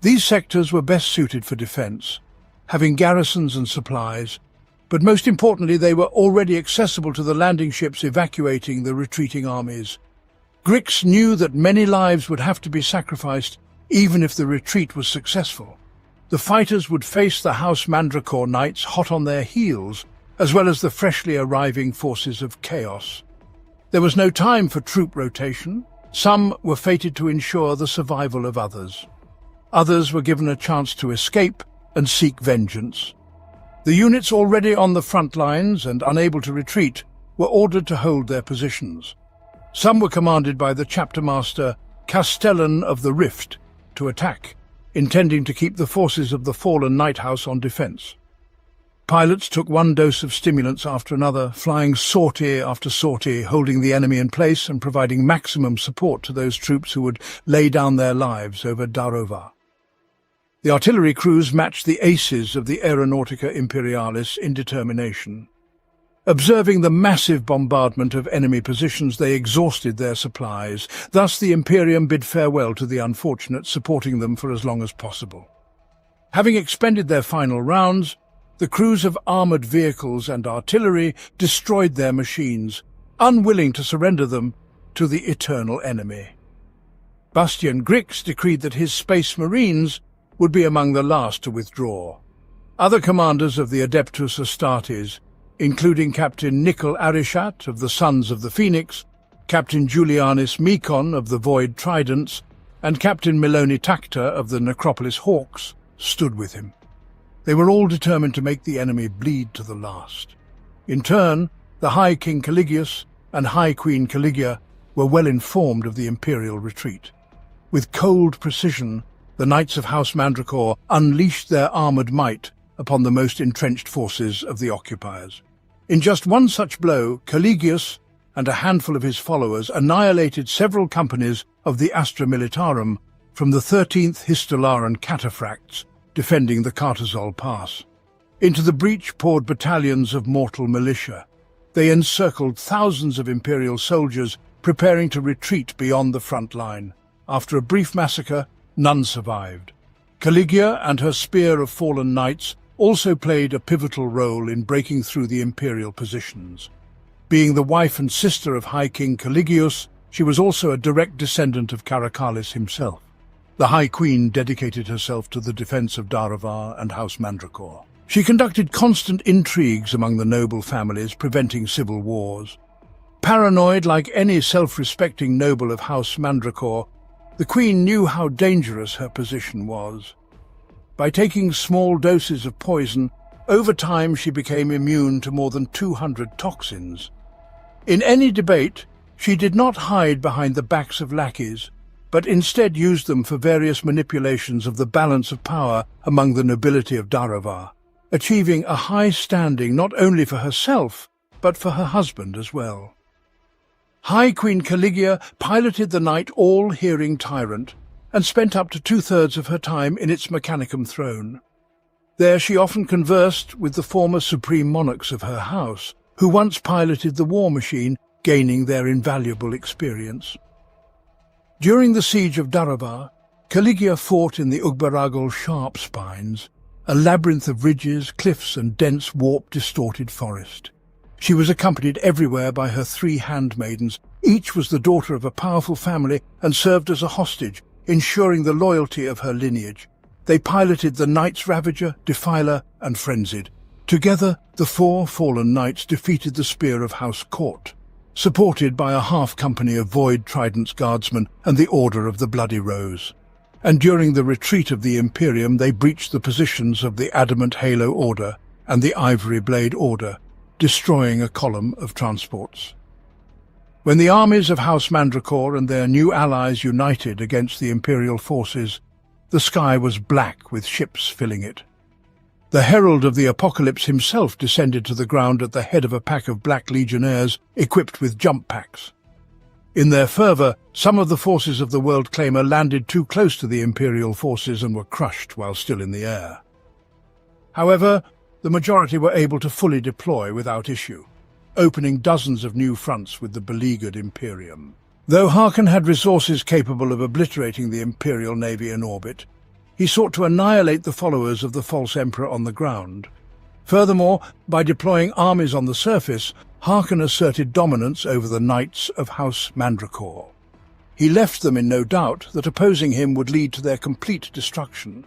These sectors were best suited for defense, having garrisons and supplies, but most importantly they were already accessible to the landing ships evacuating the retreating armies. Grix knew that many lives would have to be sacrificed even if the retreat was successful. The fighters would face the House Mandracore Knights hot on their heels, as well as the freshly arriving forces of Chaos. There was no time for troop rotation. Some were fated to ensure the survival of others. Others were given a chance to escape and seek vengeance. The units already on the front lines and unable to retreat were ordered to hold their positions. Some were commanded by the chapter master Castellan of the Rift to attack, intending to keep the forces of the fallen Night House on defense. Pilots took one dose of stimulants after another, flying sortie after sortie, holding the enemy in place and providing maximum support to those troops who would lay down their lives over Darova. The artillery crews matched the aces of the Aeronautica Imperialis in determination. Observing the massive bombardment of enemy positions, they exhausted their supplies. Thus the Imperium bid farewell to the unfortunates, supporting them for as long as possible. Having expended their final rounds, the crews of armoured vehicles and artillery destroyed their machines, unwilling to surrender them to the eternal enemy. Bastian Grix decreed that his Space Marines would be among the last to withdraw. Other commanders of the Adeptus Astartes, including Captain Nicol Arishat of the Sons of the Phoenix, Captain Julianus Mekon of the Void Tridents, and Captain Meloni Tacta of the Necropolis Hawks, stood with him. They were all determined to make the enemy bleed to the last. In turn, the High King Caligius and High Queen Caligia were well informed of the Imperial retreat. With cold precision, the Knights of House Mandracore unleashed their armoured might upon the most entrenched forces of the occupiers. In just one such blow, Caligius and a handful of his followers annihilated several companies of the Astra Militarum from the 13th Histolaran Cataphracts defending the Cartazol Pass. Into the breach poured battalions of mortal militia. They encircled thousands of Imperial soldiers preparing to retreat beyond the front line. After a brief massacre, none survived. Caligia and her spear of fallen knights also played a pivotal role in breaking through the Imperial positions. Being the wife and sister of High King Caligius, she was also a direct descendant of Caracalis himself. The High Queen dedicated herself to the defense of Daravar and House Mandracore. She conducted constant intrigues among the noble families, preventing civil wars. Paranoid like any self-respecting noble of House Mandracore, the Queen knew how dangerous her position was. By taking small doses of poison, over time she became immune to more than 200 toxins. In any debate, she did not hide behind the backs of lackeys, but instead used them for various manipulations of the balance of power among the nobility of Daravar, achieving a high standing not only for herself, but for her husband as well. High Queen Caligula piloted the night all-hearing tyrant and spent up to 2/3 of her time in its Mechanicum throne. There she often conversed with the former supreme monarchs of her house, who once piloted the war machine, gaining their invaluable experience. During the siege of Daravar, Caligula fought in the Ugbaragol sharp spines, a labyrinth of ridges, cliffs and dense warp-distorted forest. She was accompanied everywhere by her 3 handmaidens. Each was the daughter of a powerful family and served as a hostage, ensuring the loyalty of her lineage. They piloted the Knights Ravager, Defiler and Frenzied. Together, the 4 fallen knights defeated the Spear of House Court, supported by a half-company of Void Trident's guardsmen and the Order of the Bloody Rose. And during the retreat of the Imperium, they breached the positions of the Adamant Halo Order and the Ivory Blade Order, destroying a column of transports. When the armies of House Mandracore and their new allies united against the Imperial forces, the sky was black with ships filling it. The Herald of the Apocalypse himself descended to the ground at the head of a pack of Black Legionnaires equipped with jump packs. In their fervour, some of the forces of the World Claimer landed too close to the Imperial forces and were crushed while still in the air. However, the majority were able to fully deploy without issue, opening dozens of new fronts with the beleaguered Imperium. Though Harkon had resources capable of obliterating the Imperial Navy in orbit, he sought to annihilate the followers of the false Emperor on the ground. Furthermore, by deploying armies on the surface, Harkon asserted dominance over the Knights of House Mandracore. He left them in no doubt that opposing him would lead to their complete destruction.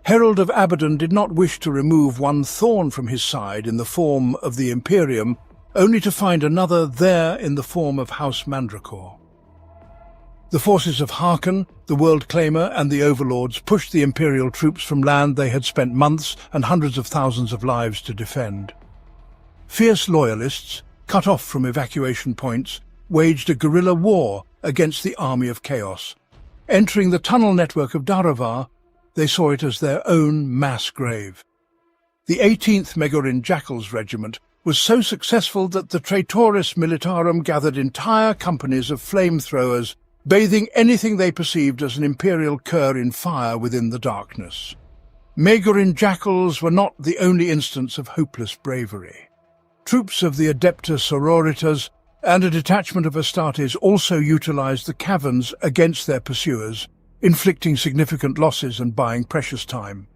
Herald of Abaddon did not wish to remove one thorn from his side in the form of the Imperium, only to find another there in the form of House Mandracore. The forces of Harkon, the World Claimer and the Overlords pushed the Imperial troops from land they had spent months and hundreds of thousands of lives to defend. Fierce loyalists, cut off from evacuation points, waged a guerrilla war against the army of chaos. Entering the tunnel network of Daravar, they saw it as their own mass grave. The 18th Megorin Jackals Regiment was so successful that the Traitoris Militarum gathered entire companies of flamethrowers, bathing anything they perceived as an Imperial cur in fire within the darkness. Megorin Jackals were not the only instance of hopeless bravery. Troops of the Adepta Sororitas and a detachment of Astartes also utilized the caverns against their pursuers, inflicting significant losses and buying precious time.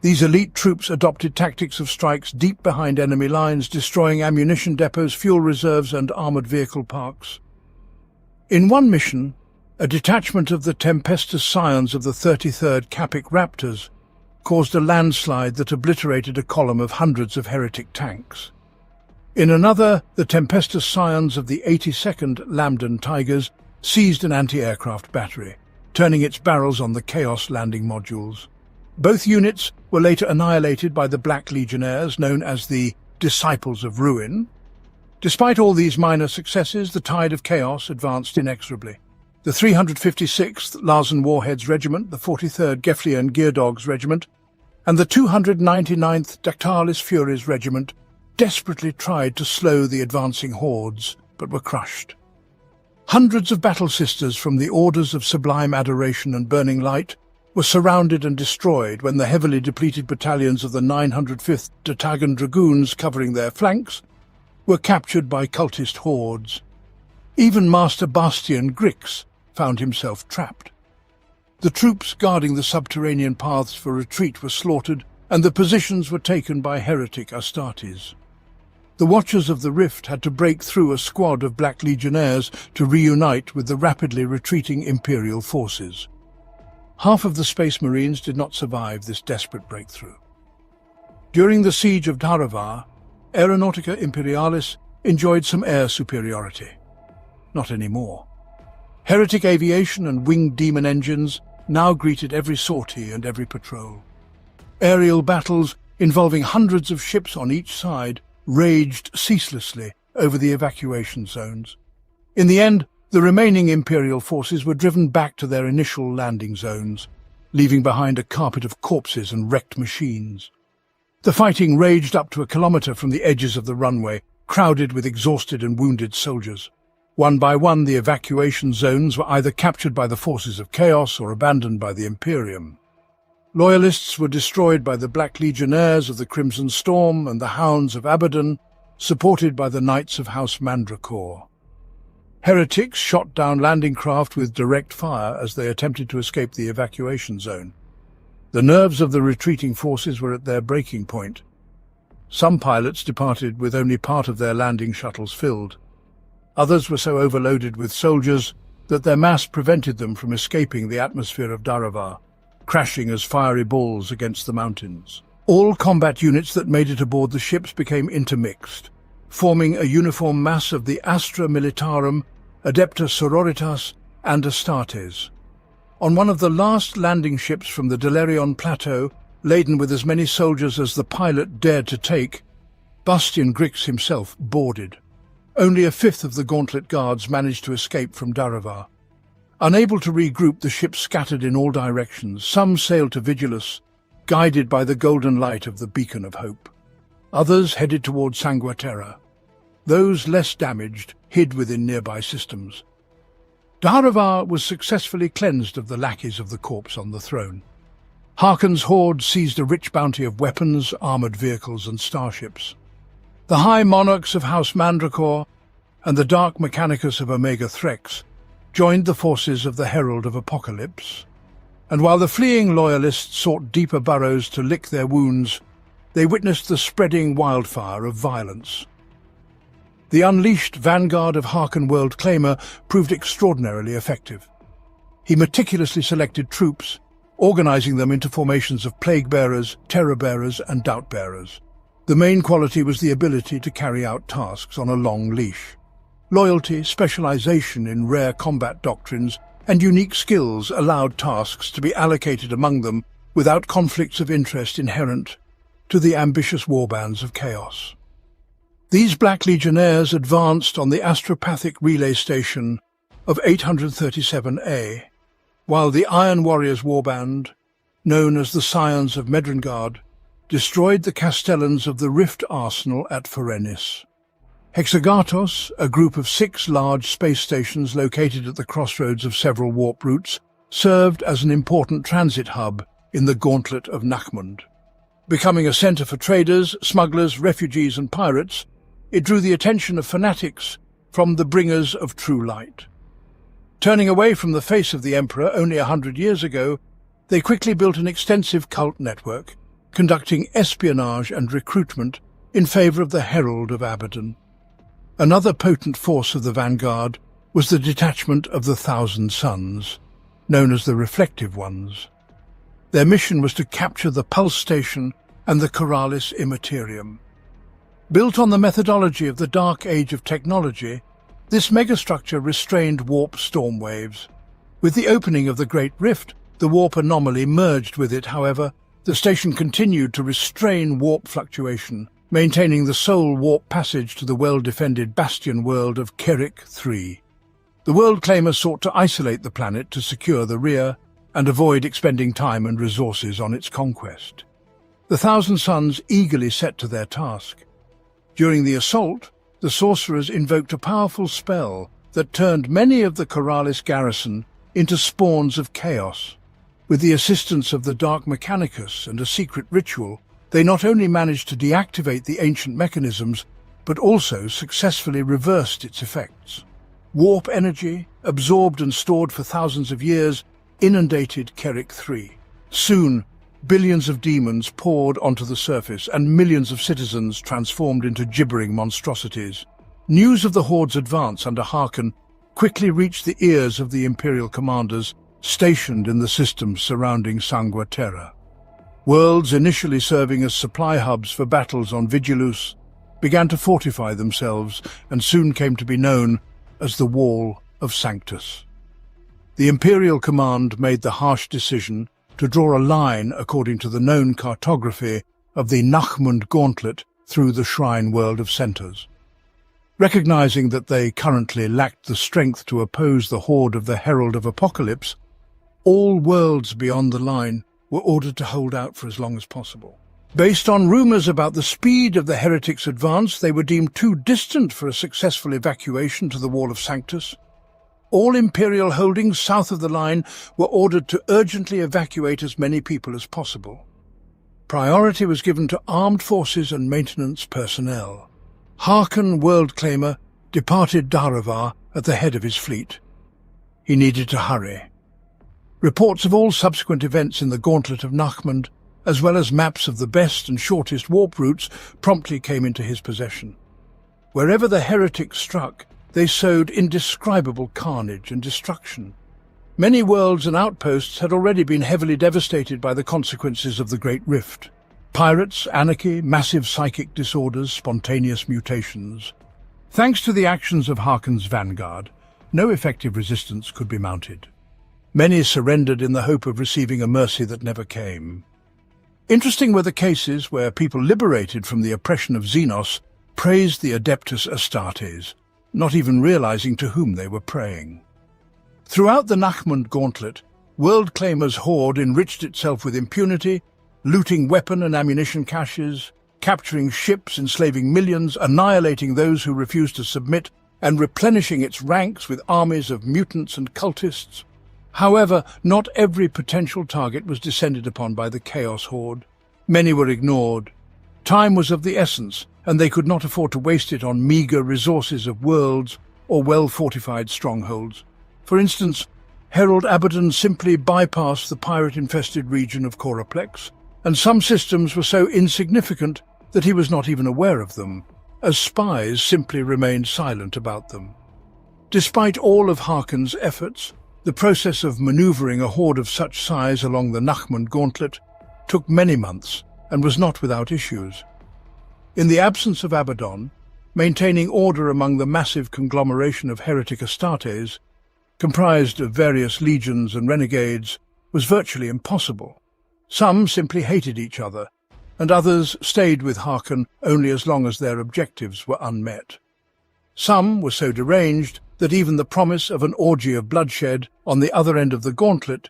These elite troops adopted tactics of strikes deep behind enemy lines, destroying ammunition depots, fuel reserves and armored vehicle parks. In one mission, a detachment of the Tempestus Scions of the 33rd Capic Raptors caused a landslide that obliterated a column of hundreds of heretic tanks. In another, the Tempestus Scions of the 82nd Lambdan Tigers seized an anti-aircraft battery, turning its barrels on the Chaos landing modules. Both units were later annihilated by the Black Legionnaires, known as the Disciples of Ruin. Despite all these minor successes, the tide of chaos advanced inexorably. The 356th Larsen Warheads Regiment, the 43rd Geflian Geardogs Regiment, and the 299th Dactylis Furies Regiment desperately tried to slow the advancing hordes, but were crushed. Hundreds of battle sisters from the Orders of Sublime Adoration and Burning Light were surrounded and destroyed when the heavily depleted battalions of the 905th Datagan Dragoons covering their flanks were captured by cultist hordes. Even Master Bastian Grix found himself trapped. The troops guarding the subterranean paths for retreat were slaughtered, and the positions were taken by heretic Astartes. The Watchers of the Rift had to break through a squad of Black Legionnaires to reunite with the rapidly retreating Imperial forces. Half of the Space Marines did not survive this desperate breakthrough. During the siege of Daravar, Aeronautica Imperialis enjoyed some air superiority. Not anymore. Heretic aviation and winged demon engines now greeted every sortie and every patrol. Aerial battles involving hundreds of ships on each side raged ceaselessly over the evacuation zones. In the end, the remaining Imperial forces were driven back to their initial landing zones, leaving behind a carpet of corpses and wrecked machines. The fighting raged up to a kilometre from the edges of the runway, crowded with exhausted and wounded soldiers. One by one, the evacuation zones were either captured by the forces of chaos or abandoned by the Imperium. Loyalists were destroyed by the Black Legionnaires of the Crimson Storm and the Hounds of Abaddon, supported by the Knights of House Mandracore. Heretics shot down landing craft with direct fire as they attempted to escape the evacuation zone. The nerves of the retreating forces were at their breaking point. Some pilots departed with only part of their landing shuttles filled. Others were so overloaded with soldiers that their mass prevented them from escaping the atmosphere of Daravar, crashing as fiery balls against the mountains. All combat units that made it aboard the ships became intermixed, forming a uniform mass of the Astra Militarum, Adepta Sororitas, and Astartes. On one of the last landing ships from the Delerion Plateau, laden with as many soldiers as the pilot dared to take, Bastian Grix himself boarded. Only a fifth of the Gauntlet guards managed to escape from Daravar. Unable to regroup, the ships scattered in all directions. Some sailed to Vigilus, guided by the golden light of the Beacon of Hope. Others headed toward Sanguaterra. Those less damaged hid within nearby systems. Daravar was successfully cleansed of the lackeys of the corpse on the throne. Harkon's horde seized a rich bounty of weapons, armoured vehicles and starships. The High Monarchs of House Mandracore and the Dark Mechanicus of Omega Threx joined the forces of the Herald of Apocalypse, and while the fleeing Loyalists sought deeper burrows to lick their wounds, they witnessed the spreading wildfire of violence. The unleashed vanguard of Harkon World Claimer proved extraordinarily effective. He meticulously selected troops, organizing them into formations of Plague-Bearers, Terror-Bearers, and Doubt-Bearers. The main quality was the ability to carry out tasks on a long leash. Loyalty, specialization in rare combat doctrines, and unique skills allowed tasks to be allocated among them without conflicts of interest inherent to the ambitious warbands of chaos. These Black Legionnaires advanced on the astropathic relay station of 837A, while the Iron Warriors warband, known as the Scions of Medrengard, destroyed the Castellans of the Rift Arsenal at Forenis. Hexagatos, a group of 6 large space stations located at the crossroads of several warp routes, served as an important transit hub in the Gauntlet of Nachmund. Becoming a center for traders, smugglers, refugees and pirates, it drew the attention of fanatics from the bringers of true light. Turning away from the face of the Emperor only 100 years ago, they quickly built an extensive cult network, conducting espionage and recruitment in favor of the Herald of Abaddon. Another potent force of the vanguard was the detachment of the Thousand Suns, known as the Reflective Ones. Their mission was to capture the Pulse Station and the Coralis Immaterium. Built on the methodology of the Dark Age of technology, this megastructure restrained warp storm waves. With the opening of the Great Rift, the warp anomaly merged with it, however. The station continued to restrain warp fluctuation, maintaining the sole warp passage to the well-defended bastion world of Kerik III. The World Claimer sought to isolate the planet to secure the rear and avoid expending time and resources on its conquest. The Thousand Suns eagerly set to their task. During the assault, the sorcerers invoked a powerful spell that turned many of the Coralis garrison into spawns of chaos. With the assistance of the Dark Mechanicus and a secret ritual, they not only managed to deactivate the ancient mechanisms, but also successfully reversed its effects. Warp energy, absorbed and stored for thousands of years, inundated Kerik III. Soon, billions of demons poured onto the surface, and millions of citizens transformed into gibbering monstrosities. News of the Horde's advance under Harkon quickly reached the ears of the Imperial commanders stationed in the systems surrounding Sanguaterra. Worlds initially serving as supply hubs for battles on Vigilus began to fortify themselves and soon came to be known as the Wall of Sanctus. The Imperial command made the harsh decision to draw a line according to the known cartography of the Nachmund Gauntlet through the Shrine World of Centaurs. Recognizing that they currently lacked the strength to oppose the horde of the Herald of Apocalypse, all worlds beyond the line were ordered to hold out for as long as possible. Based on rumors about the speed of the heretics' advance, they were deemed too distant for a successful evacuation to the Wall of Sanctus. All Imperial holdings south of the line were ordered to urgently evacuate as many people as possible. Priority was given to armed forces and maintenance personnel. Harkon, Worldclaimer, departed Daravar at the head of his fleet. He needed to hurry. Reports of all subsequent events in the Gauntlet of Nachmund, as well as maps of the best and shortest warp routes, promptly came into his possession. Wherever the heretics struck, they sowed indescribable carnage and destruction. Many worlds and outposts had already been heavily devastated by the consequences of the Great Rift. Pirates, anarchy, massive psychic disorders, spontaneous mutations. Thanks to the actions of Harkon's vanguard, no effective resistance could be mounted. Many surrendered in the hope of receiving a mercy that never came. Interesting were the cases where people liberated from the oppression of Xenos praised the Adeptus Astartes, not even realizing to whom they were praying. Throughout the Nachmund Gauntlet, Worldclaimer's horde enriched itself with impunity, looting weapon and ammunition caches, capturing ships, enslaving millions, annihilating those who refused to submit, and replenishing its ranks with armies of mutants and cultists. However, not every potential target was descended upon by the Chaos Horde. Many were ignored. Time was of the essence, and they could not afford to waste it on meagre resources of worlds or well-fortified strongholds. For instance, Herald Abaddon simply bypassed the pirate-infested region of Coraplex, and some systems were so insignificant that he was not even aware of them, as spies simply remained silent about them. Despite all of Harkon's efforts, the process of maneuvering a horde of such size along the Nachmund Gauntlet took many months and was not without issues. In the absence of Abaddon, maintaining order among the massive conglomeration of heretic Astartes, comprised of various legions and renegades, was virtually impossible. Some simply hated each other, and others stayed with Harkon only as long as their objectives were unmet. Some were so deranged that even the promise of an orgy of bloodshed on the other end of the gauntlet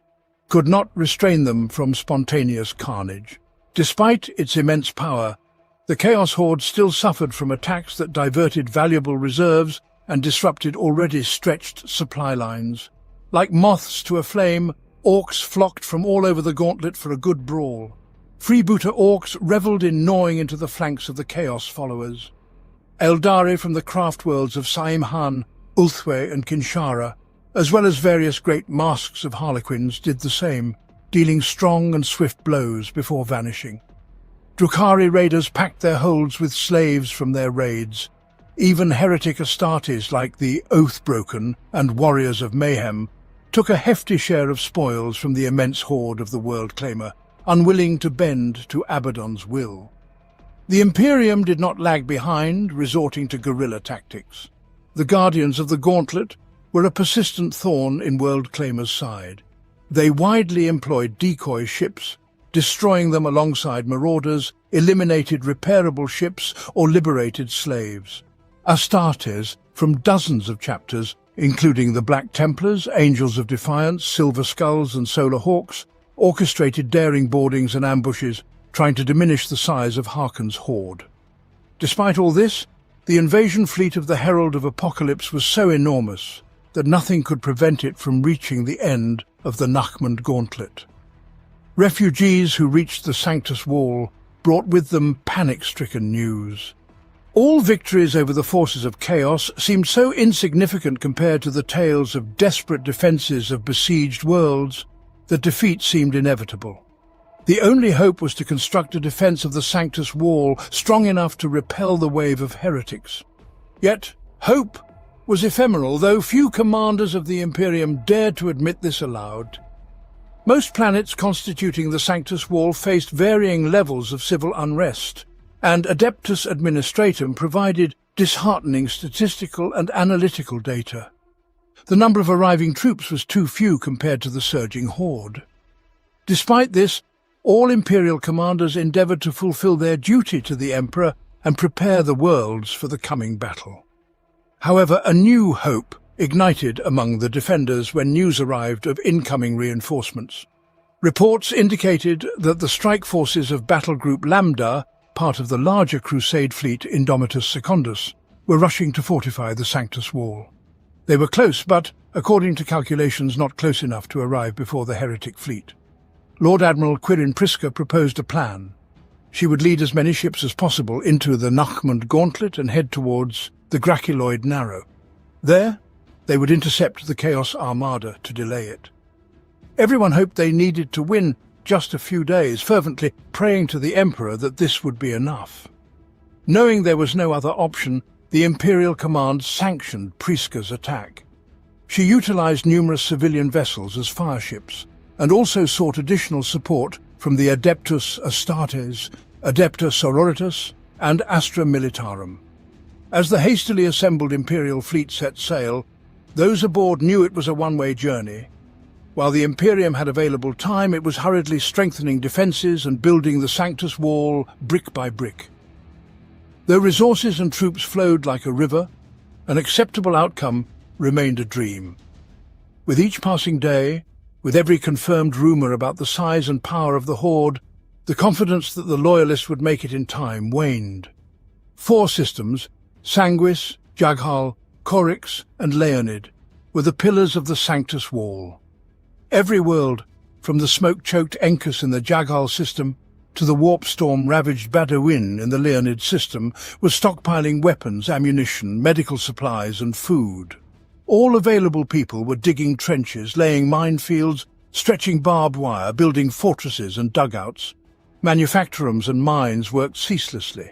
could not restrain them from spontaneous carnage. Despite its immense power, the Chaos Horde still suffered from attacks that diverted valuable reserves and disrupted already stretched supply lines. Like moths to a flame, orcs flocked from all over the gauntlet for a good brawl. Freebooter orcs revelled in gnawing into the flanks of the Chaos followers. Eldari from the craft worlds of Saimhan, Ulthwe and Kinshara, as well as various great masks of harlequins, did the same, dealing strong and swift blows before vanishing. Drukhari raiders packed their holds with slaves from their raids. Even heretic Astartes like the Oathbroken and Warriors of Mayhem took a hefty share of spoils from the immense horde of the Worldclaimer, unwilling to bend to Abaddon's will. The Imperium did not lag behind, resorting to guerrilla tactics. The Guardians of the Gauntlet were a persistent thorn in Worldclaimer's side. They widely employed decoy ships, destroying them alongside marauders, eliminated repairable ships, or liberated slaves. Astartes, from dozens of chapters, including the Black Templars, Angels of Defiance, Silver Skulls, and Solar Hawks, orchestrated daring boardings and ambushes, trying to diminish the size of Harkon's horde. Despite all this, the invasion fleet of the Herald of Apocalypse was so enormous that nothing could prevent it from reaching the end of the Nachmund Gauntlet. Refugees who reached the Sanctus Wall brought with them panic-stricken news. All victories over the forces of chaos seemed so insignificant compared to the tales of desperate defences of besieged worlds that defeat seemed inevitable. The only hope was to construct a defence of the Sanctus Wall strong enough to repel the wave of heretics. Yet, hope was ephemeral, though few commanders of the Imperium dared to admit this aloud. Most planets constituting the Sanctus Wall faced varying levels of civil unrest, and Adeptus Administratum provided disheartening statistical and analytical data. The number of arriving troops was too few compared to the surging horde. Despite this, all Imperial commanders endeavoured to fulfill their duty to the Emperor and prepare the worlds for the coming battle. However, a new hope ignited among the defenders when news arrived of incoming reinforcements. Reports indicated that the strike forces of Battle Group Lambda, part of the larger Crusade fleet Indomitus Secundus, were rushing to fortify the Sanctus Wall. They were close, but, according to calculations, not close enough to arrive before the heretic fleet. Lord Admiral Quirin Priska proposed a plan. She would lead as many ships as possible into the Nachmund Gauntlet and head towards the Graciloid Narrow. There, they would intercept the Chaos Armada to delay it. Everyone hoped they needed to win just a few days, fervently praying to the Emperor that this would be enough. Knowing there was no other option, the Imperial Command sanctioned Priska's attack. She utilized numerous civilian vessels as fireships, and also sought additional support from the Adeptus Astartes, Adepta Sororitas, and Astra Militarum. As the hastily assembled Imperial fleet set sail, those aboard knew it was a one-way journey. While the Imperium had available time, it was hurriedly strengthening defences and building the Sanctus Wall brick by brick. Though resources and troops flowed like a river, an acceptable outcome remained a dream. With each passing day, with every confirmed rumour about the size and power of the Horde, the confidence that the Loyalists would make it in time waned. 4 systems, Sanguis, Jaghal, Coryx and Leonid, were the pillars of the Sanctus Wall. Every world, from the smoke-choked Encus in the Jaghal system to the warp-storm-ravaged Badawin in the Leonid system, was stockpiling weapons, ammunition, medical supplies and food. All available people were digging trenches, laying minefields, stretching barbed wire, building fortresses and dugouts. Manufactorums and mines worked ceaselessly.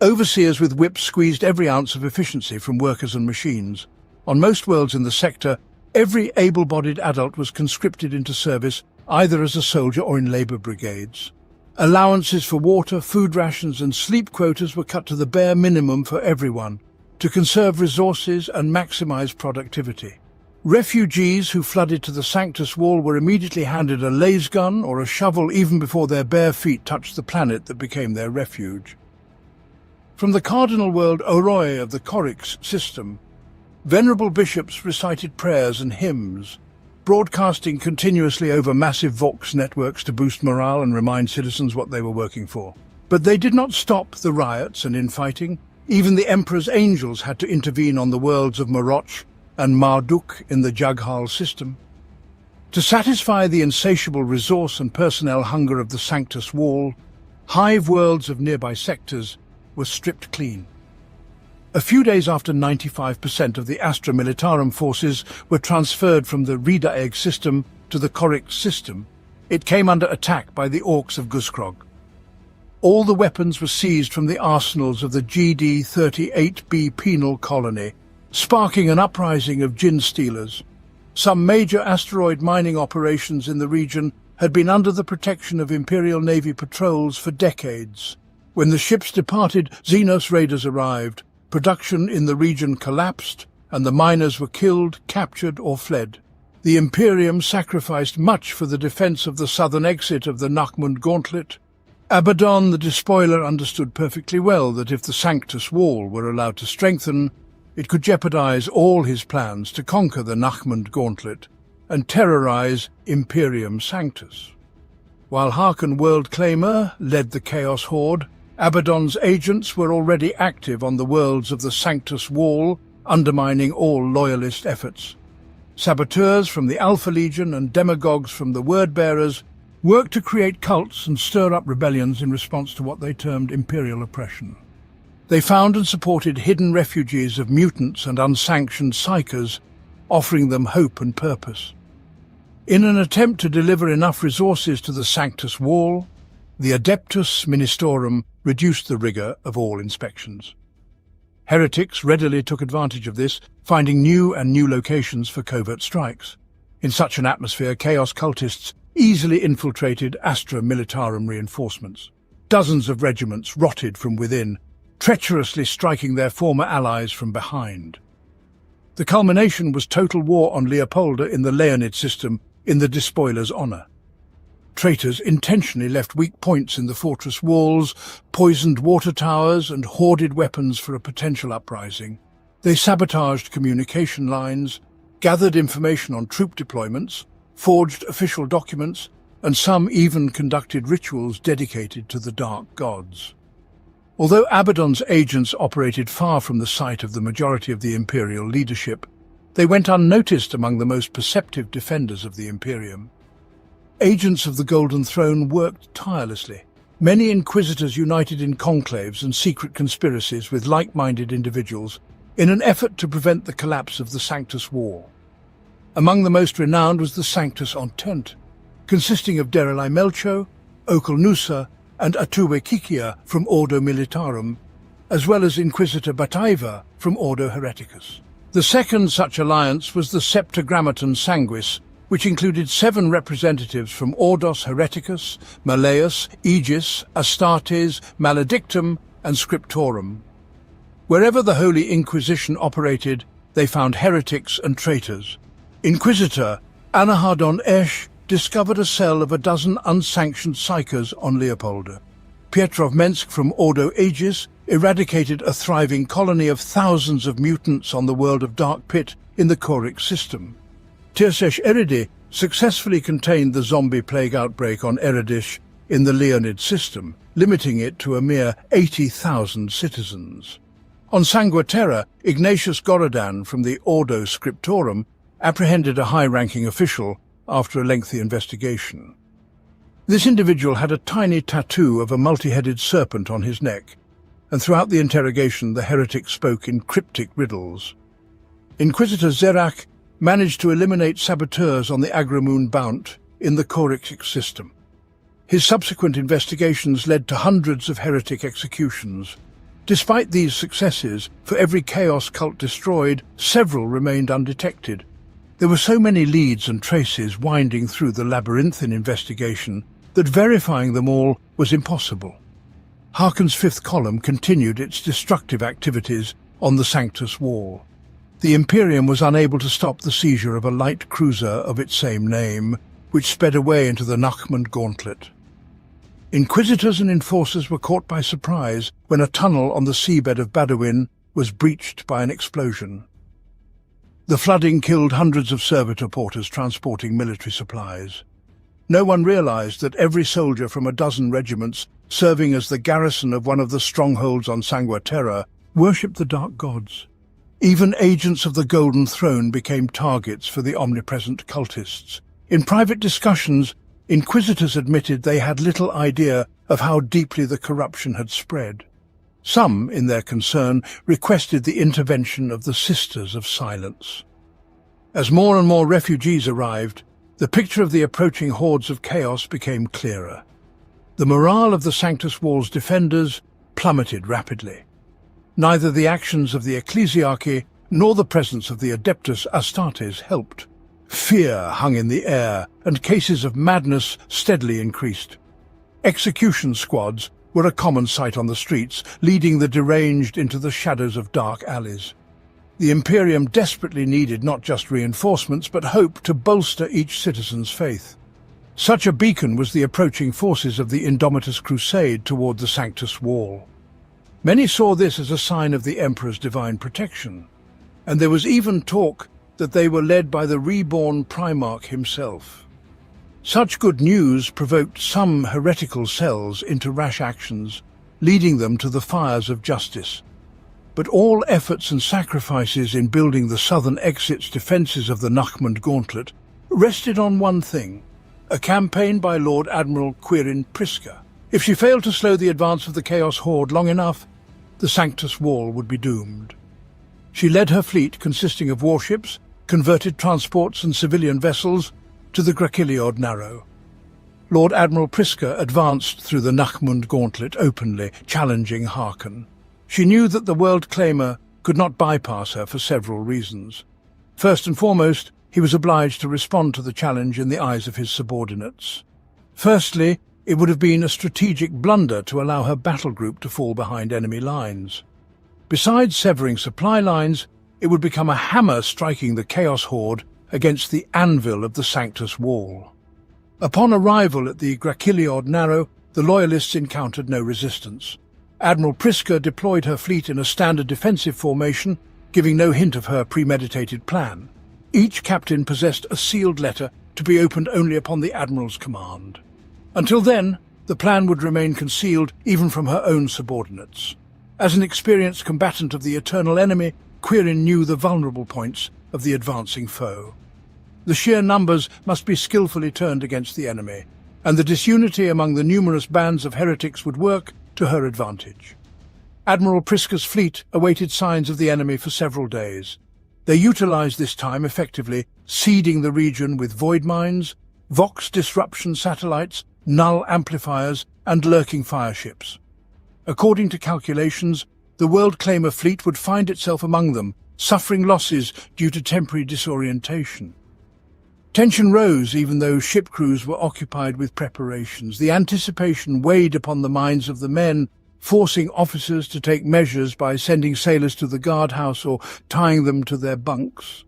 Overseers with whips squeezed every ounce of efficiency from workers and machines. On most worlds in the sector, every able-bodied adult was conscripted into service, either as a soldier or in labour brigades. Allowances for water, food rations and sleep quotas were cut to the bare minimum for everyone, to conserve resources and maximise productivity. Refugees who flooded to the Sanctus Wall were immediately handed a laser gun or a shovel even before their bare feet touched the planet that became their refuge. From the cardinal world Oroi of the Coryx system, venerable bishops recited prayers and hymns, broadcasting continuously over massive Vox networks to boost morale and remind citizens what they were working for. But they did not stop the riots and infighting. Even the Emperor's angels had to intervene on the worlds of Maroch and Marduk in the Jaghal system. To satisfy the insatiable resource and personnel hunger of the Sanctus Wall, hive worlds of nearby sectors were stripped clean. A few days after 95% of the Astra Militarum forces were transferred from the Reda Egg system to the Coryx system, it came under attack by the Orcs of Guskrog. All the weapons were seized from the arsenals of the GD-38B penal colony, sparking an uprising of gin stealers. Some major asteroid mining operations in the region had been under the protection of Imperial Navy patrols for decades. When the ships departed, Xenos raiders arrived. Production in the region collapsed, and the miners were killed, captured or fled. The Imperium sacrificed much for the defence of the southern exit of the Nachmund Gauntlet. Abaddon the Despoiler understood perfectly well that if the Sanctus Wall were allowed to strengthen, it could jeopardize all his plans to conquer the Nachmund Gauntlet and terrorize Imperium Sanctus. While Harkon World Claimer led the Chaos Horde, Abaddon's agents were already active on the worlds of the Sanctus Wall, undermining all loyalist efforts. Saboteurs from the Alpha Legion and demagogues from the Word-Bearers worked to create cults and stir up rebellions in response to what they termed imperial oppression. They found and supported hidden refugees of mutants and unsanctioned psychers, offering them hope and purpose. In an attempt to deliver enough resources to the Sanctus Wall, the Adeptus Ministorum reduced the rigour of all inspections. Heretics readily took advantage of this, finding new locations for covert strikes. In such an atmosphere, Chaos cultists easily infiltrated Astra Militarum reinforcements. Dozens of regiments rotted from within, treacherously striking their former allies from behind. The culmination was total war on Leopolda in the Leonid system in the Despoiler's honour. Traitors intentionally left weak points in the fortress walls, poisoned water towers and hoarded weapons for a potential uprising. They sabotaged communication lines, gathered information on troop deployments, forged official documents, and some even conducted rituals dedicated to the dark gods. Although Abaddon's agents operated far from the sight of the majority of the Imperial leadership, they went unnoticed among the most perceptive defenders of the Imperium. Agents of the Golden Throne worked tirelessly. Many inquisitors united in conclaves and secret conspiracies with like-minded individuals in an effort to prevent the collapse of the Sanctus Wall. Among the most renowned was the Sanctus Entente, consisting of Derelai Melcho, Okal Nusa, and Atuwe Kikia from Ordo Militarum, as well as Inquisitor Bataiva from Ordo Hereticus. The second such alliance was the Septagrammaton Sanguis, which included 7 representatives from Ordos Hereticus, Malleus, Aegis, Astartes, Maledictum, and Scriptorum. Wherever the Holy Inquisition operated, they found heretics and traitors. Inquisitor Anahardon Esch discovered a cell of a dozen unsanctioned psychers on Leopolda. Pietrov Mensk from Ordo Aegis eradicated a thriving colony of thousands of mutants on the world of Dark Pit in the Choric system. Tirsesh Eridi successfully contained the zombie plague outbreak on Eredish in the Leonid system, limiting it to a mere 80,000 citizens. On Sangua Terra, Ignatius Gorodan from the Ordo Scriptorum apprehended a high-ranking official after a lengthy investigation. This individual had a tiny tattoo of a multi-headed serpent on his neck, and throughout the interrogation the heretic spoke in cryptic riddles. Inquisitor Zerak managed to eliminate saboteurs on the Agramoon Bount in the Choric system. His subsequent investigations led to hundreds of heretic executions. Despite these successes, for every Chaos cult destroyed, several remained undetected. There were so many leads and traces winding through the labyrinthine investigation that verifying them all was impossible. Harkon's fifth column continued its destructive activities on the Sanctus Wall. The Imperium was unable to stop the seizure of a light cruiser of its same name, which sped away into the Nachmund Gauntlet. Inquisitors and enforcers were caught by surprise when a tunnel on the seabed of Badawin was breached by an explosion. The flooding killed hundreds of servitor porters transporting military supplies. No one realized that every soldier from a dozen regiments serving as the garrison of one of the strongholds on Sangua Terra worshipped the dark gods. Even agents of the Golden Throne became targets for the omnipresent cultists. In private discussions, inquisitors admitted they had little idea of how deeply the corruption had spread. Some, in their concern, requested the intervention of the Sisters of Silence. As more and more refugees arrived, the picture of the approaching hordes of chaos became clearer. The morale of the Sanctus Wall's defenders plummeted rapidly. Neither the actions of the ecclesiarchy nor the presence of the Adeptus Astartes helped. Fear hung in the air, and cases of madness steadily increased. Execution squads were a common sight on the streets, leading the deranged into the shadows of dark alleys. The Imperium desperately needed not just reinforcements, but hope to bolster each citizen's faith. Such a beacon was the approaching forces of the Indomitus Crusade toward the Sanctus Wall. Many saw this as a sign of the Emperor's divine protection, and there was even talk that they were led by the reborn Primarch himself. Such good news provoked some heretical cells into rash actions, leading them to the fires of justice. But all efforts and sacrifices in building the southern exit's defences of the Nachmund Gauntlet rested on one thing: a campaign by Lord Admiral Quirin Priska. If she failed to slow the advance of the Chaos Horde long enough, the Sanctus Wall would be doomed. She led her fleet, consisting of warships, converted transports and civilian vessels, to the Graciliod Narrow. Lord Admiral Priska advanced through the Nachmund Gauntlet openly, challenging Harkon. She knew that the World Claimer could not bypass her for several reasons. First and foremost, he was obliged to respond to the challenge in the eyes of his subordinates. Firstly, it would have been a strategic blunder to allow her battle group to fall behind enemy lines. Besides severing supply lines, it would become a hammer striking the Chaos Horde against the anvil of the Sanctus Wall. Upon arrival at the Graciliod Narrow, the Loyalists encountered no resistance. Admiral Priska deployed her fleet in a standard defensive formation, giving no hint of her premeditated plan. Each captain possessed a sealed letter to be opened only upon the Admiral's command. Until then, the plan would remain concealed even from her own subordinates. As an experienced combatant of the eternal enemy, Quirin knew the vulnerable points of the advancing foe. The sheer numbers must be skillfully turned against the enemy, and the disunity among the numerous bands of heretics would work to her advantage. Admiral Prisca's fleet awaited signs of the enemy for several days. They utilized this time effectively, seeding the region with void mines, Vox disruption satellites, null amplifiers, and lurking fireships. According to calculations, the World Claimer fleet would find itself among them, suffering losses due to temporary disorientation. Tension rose even though ship crews were occupied with preparations. The anticipation weighed upon the minds of the men, forcing officers to take measures by sending sailors to the guardhouse or tying them to their bunks.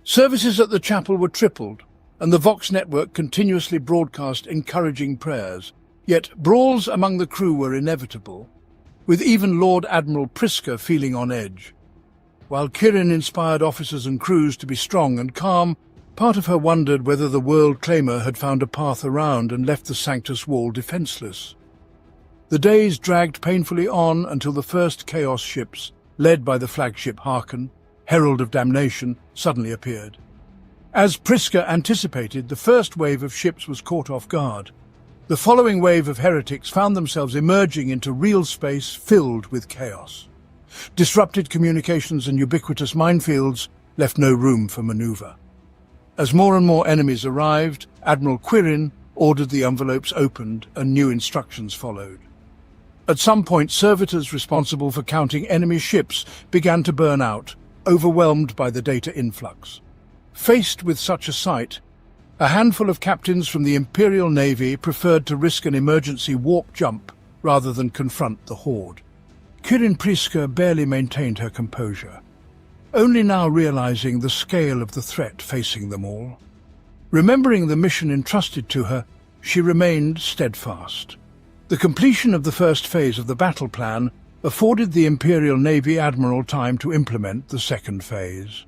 Services at the chapel were tripled, and the Vox network continuously broadcast encouraging prayers. Yet brawls among the crew were inevitable, with even Lord Admiral Prisca feeling on edge. While Quirin inspired officers and crews to be strong and calm, part of her wondered whether the World Claimer had found a path around and left the Sanctus Wall defenseless. The days dragged painfully on until the first Chaos ships, led by the flagship Harken, Herald of Damnation, suddenly appeared. As Prisca anticipated, the first wave of ships was caught off guard. The following wave of heretics found themselves emerging into real space filled with chaos. Disrupted communications and ubiquitous minefields left no room for maneuver. As more and more enemies arrived, Admiral Quirin ordered the envelopes opened and new instructions followed. At some point, servitors responsible for counting enemy ships began to burn out, overwhelmed by the data influx. Faced with such a sight, a handful of captains from the Imperial Navy preferred to risk an emergency warp jump rather than confront the horde. Quirin Prisca barely maintained her composure, only now realizing the scale of the threat facing them all. Remembering the mission entrusted to her, she remained steadfast. The completion of the first phase of the battle plan afforded the Imperial Navy Admiral time to implement the second phase.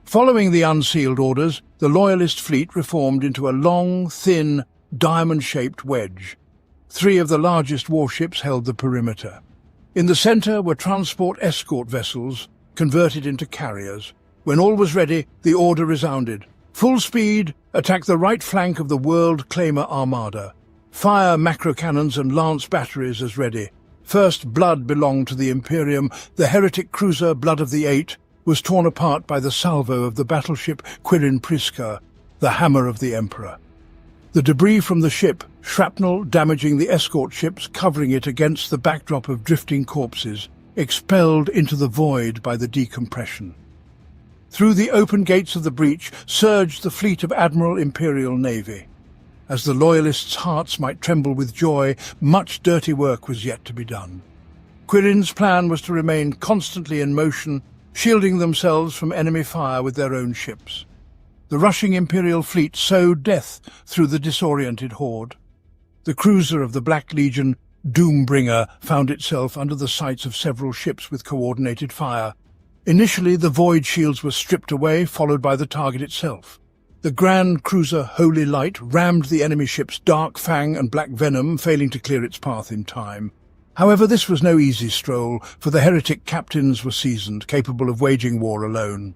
Following the unsealed orders, the Loyalist fleet reformed into a long, thin, diamond-shaped wedge. 3 of the largest warships held the perimeter. In the center were transport escort vessels, converted into carriers. When all was ready, the order resounded. Full speed, attack the right flank of the World Claimer Armada. Fire macro cannons and lance batteries as ready. First blood belonged to the Imperium. The heretic cruiser Blood of the Eight was torn apart by the salvo of the battleship Quirin Prisca, the Hammer of the Emperor. The debris from the ship, shrapnel damaging the escort ships, covering it against the backdrop of drifting corpses, expelled into the void by the decompression. Through the open gates of the breach surged the fleet of Admiral Imperial Navy. As the Loyalists' hearts might tremble with joy, much dirty work was yet to be done. Quirin's plan was to remain constantly in motion, shielding themselves from enemy fire with their own ships. The rushing Imperial fleet sowed death through the disoriented horde. The cruiser of the Black Legion, Doombringer, found itself under the sights of several ships with coordinated fire. Initially, the void shields were stripped away, followed by the target itself. The Grand Cruiser Holy Light rammed the enemy ships Dark Fang and Black Venom, failing to clear its path in time. However, this was no easy stroll, for the heretic captains were seasoned, capable of waging war alone.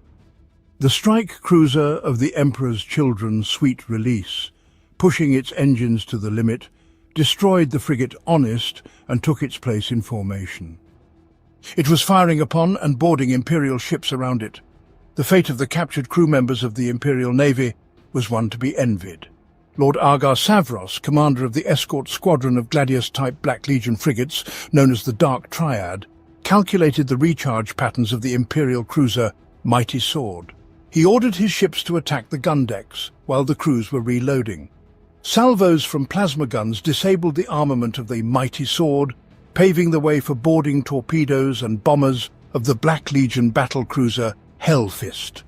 The strike cruiser of the Emperor's Children, Sweet Release, pushing its engines to the limit, destroyed the frigate Honest and took its place in formation. It was firing upon and boarding Imperial ships around it. The fate of the captured crew members of the Imperial Navy was one to be envied. Lord Argar Savros, commander of the escort squadron of Gladius-type Black Legion frigates, known as the Dark Triad, calculated the recharge patterns of the Imperial cruiser Mighty Sword. He ordered his ships to attack the gun decks while the crews were reloading. Salvos from plasma guns disabled the armament of the Mighty Sword, paving the way for boarding torpedoes and bombers of the Black Legion battle cruiser Hellfist.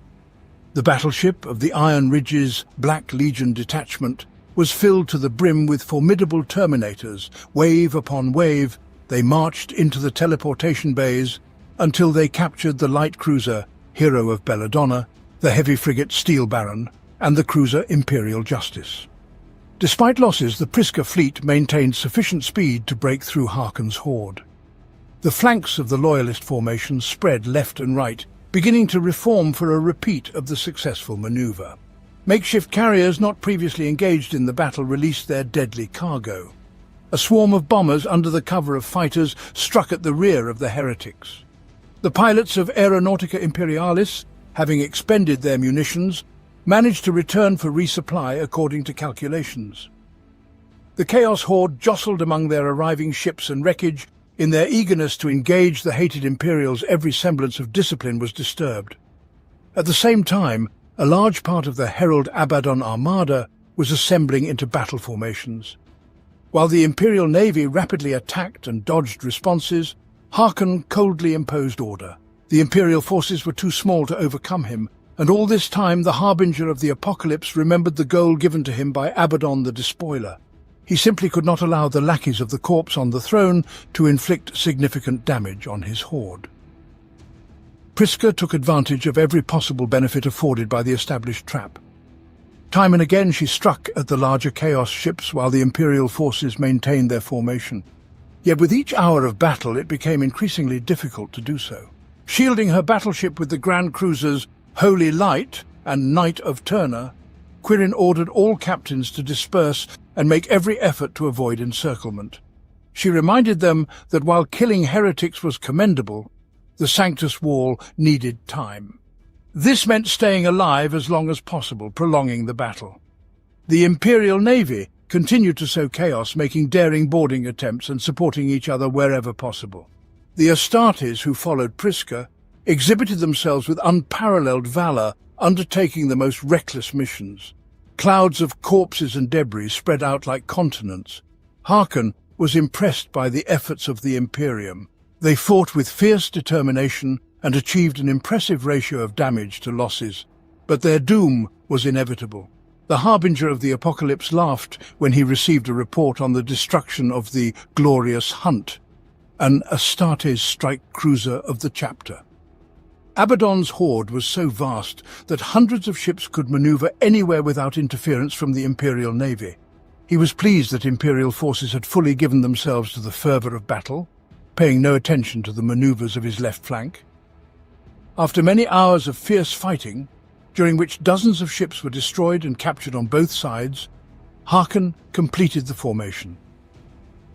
The battleship of the Iron Ridge's Black Legion detachment was filled to the brim with formidable terminators. Wave upon wave, they marched into the teleportation bays until they captured the light cruiser, Hero of Belladonna, the heavy frigate Steel Baron, and the cruiser Imperial Justice. Despite losses, the Priska fleet maintained sufficient speed to break through Harkon's horde. The flanks of the Loyalist formation spread left and right, beginning to reform for a repeat of the successful maneuver. Makeshift carriers not previously engaged in the battle released their deadly cargo. A swarm of bombers under the cover of fighters struck at the rear of the heretics. The pilots of Aeronautica Imperialis, having expended their munitions, managed to return for resupply according to calculations. The Chaos Horde jostled among their arriving ships and wreckage. In their eagerness to engage the hated Imperials, every semblance of discipline was disturbed. At the same time, a large part of the Herald Abaddon Armada was assembling into battle formations. While the Imperial Navy rapidly attacked and dodged responses, Harkon coldly imposed order. The Imperial forces were too small to overcome him, and all this time the Harbinger of the Apocalypse remembered the goal given to him by Abaddon the Despoiler. He simply could not allow the lackeys of the corpse on the throne to inflict significant damage on his horde. Priska took advantage of every possible benefit afforded by the established trap. Time and again she struck at the larger Chaos ships while the Imperial forces maintained their formation. Yet with each hour of battle it became increasingly difficult to do so. Shielding her battleship with the Grand Cruisers Holy Light and Knight of Turner, Quirin ordered all captains to disperse and make every effort to avoid encirclement. She reminded them that while killing heretics was commendable, the Sanctus Wall needed time. This meant staying alive as long as possible, prolonging the battle. The Imperial Navy continued to sow chaos, making daring boarding attempts and supporting each other wherever possible. The Astartes, who followed Priska, exhibited themselves with unparalleled valor, undertaking the most reckless missions. Clouds of corpses and debris spread out like continents. Harkon was impressed by the efforts of the Imperium. They fought with fierce determination and achieved an impressive ratio of damage to losses. But their doom was inevitable. The Harbinger of the Apocalypse laughed when he received a report on the destruction of the Glorious Hunt, an Astartes strike cruiser of the chapter. Abaddon's horde was so vast that hundreds of ships could maneuver anywhere without interference from the Imperial Navy. He was pleased that Imperial forces had fully given themselves to the fervour of battle, paying no attention to the manoeuvres of his left flank. After many hours of fierce fighting, during which dozens of ships were destroyed and captured on both sides, Harkon completed the formation.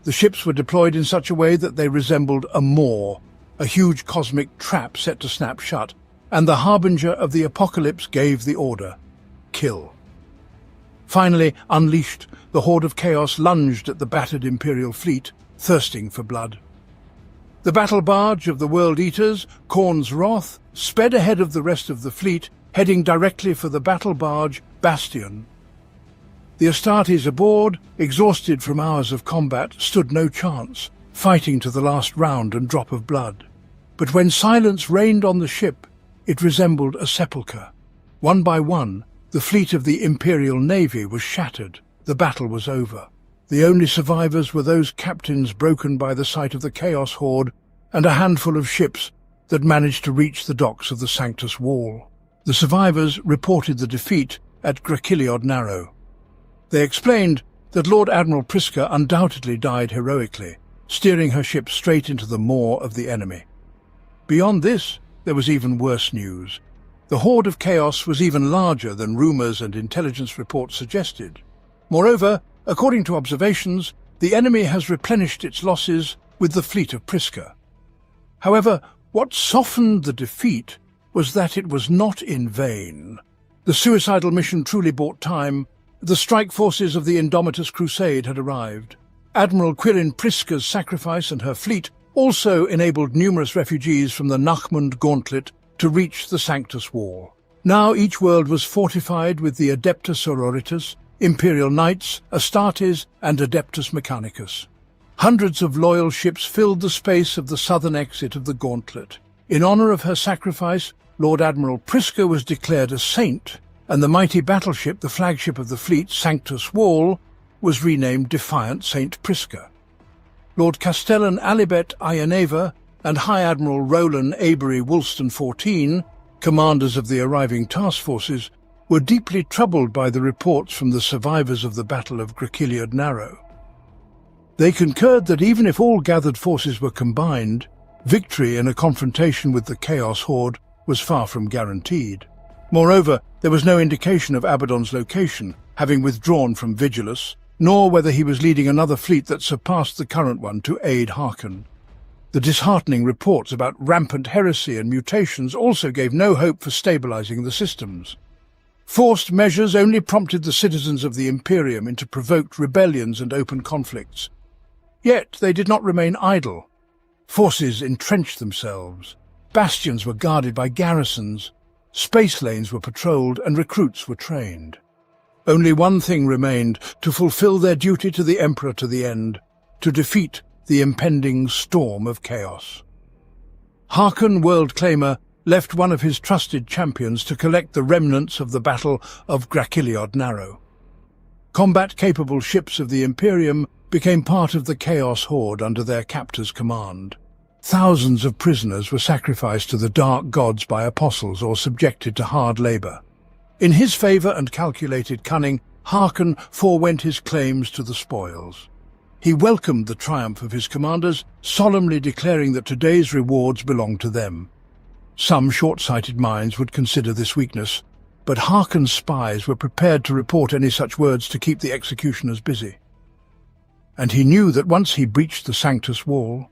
The ships were deployed in such a way that they resembled a maw, a huge cosmic trap set to snap shut, and the Harbinger of the Apocalypse gave the order: kill. Finally, unleashed, the Horde of Chaos lunged at the battered Imperial fleet, thirsting for blood. The battle barge of the World Eaters, Khorne's Wrath, sped ahead of the rest of the fleet, heading directly for the battle barge Bastion. The Astartes aboard, exhausted from hours of combat, stood no chance, fighting to the last round and drop of blood. But when silence reigned on the ship, it resembled a sepulchre. One by one, the fleet of the Imperial Navy was shattered. The battle was over. The only survivors were those captains broken by the sight of the Chaos Horde and a handful of ships that managed to reach the docks of the Sanctus Wall. The survivors reported the defeat at Grakiliod Narrow. They explained that Lord Admiral Priska undoubtedly died heroically, steering her ship straight into the maw of the enemy. Beyond this, there was even worse news. The Horde of Chaos was even larger than rumours and intelligence reports suggested. Moreover, according to observations, the enemy has replenished its losses with the fleet of Priska. However, what softened the defeat was that it was not in vain. The suicidal mission truly bought time. The strike forces of the Indomitus Crusade had arrived. Admiral Quirin Priska's sacrifice and her fleet also enabled numerous refugees from the Nachmund Gauntlet to reach the Sanctus Wall. Now each world was fortified with the Adeptus Sororitas, Imperial Knights, Astartes, and Adeptus Mechanicus. Hundreds of loyal ships filled the space of the southern exit of the Gauntlet. In honor of her sacrifice, Lord Admiral Priska was declared a saint, and the mighty battleship, the flagship of the fleet, Sanctus Wall, was renamed Defiant Saint Priska. Lord Castellan Alibet Ianeva and High Admiral Roland Avery Woolston XIV, commanders of the arriving task forces, were deeply troubled by the reports from the survivors of the Battle of Gauntlet Narrow. They concurred that even if all gathered forces were combined, victory in a confrontation with the Chaos Horde was far from guaranteed. Moreover, there was no indication of Abaddon's location, having withdrawn from Vigilus, nor whether he was leading another fleet that surpassed the current one to aid Harkon. The disheartening reports about rampant heresy and mutations also gave no hope for stabilizing the systems. Forced measures only prompted the citizens of the Imperium into provoked rebellions and open conflicts. Yet they did not remain idle. Forces entrenched themselves. Bastions were guarded by garrisons. Space lanes were patrolled and recruits were trained. Only one thing remained: to fulfill their duty to the Emperor to the end, to defeat the impending storm of chaos. Harkon Worldclaimer left one of his trusted champions to collect the remnants of the Battle of Gauntlet Narrow. Combat-capable ships of the Imperium became part of the Chaos Horde under their captor's command. Thousands of prisoners were sacrificed to the dark gods by apostles or subjected to hard labor. In his favor and calculated cunning, Harkon forewent his claims to the spoils. He welcomed the triumph of his commanders, solemnly declaring that today's rewards belonged to them. Some short-sighted minds would consider this weakness, but Harkon's spies were prepared to report any such words to keep the executioners busy. And he knew that once he breached the Sanctus Wall,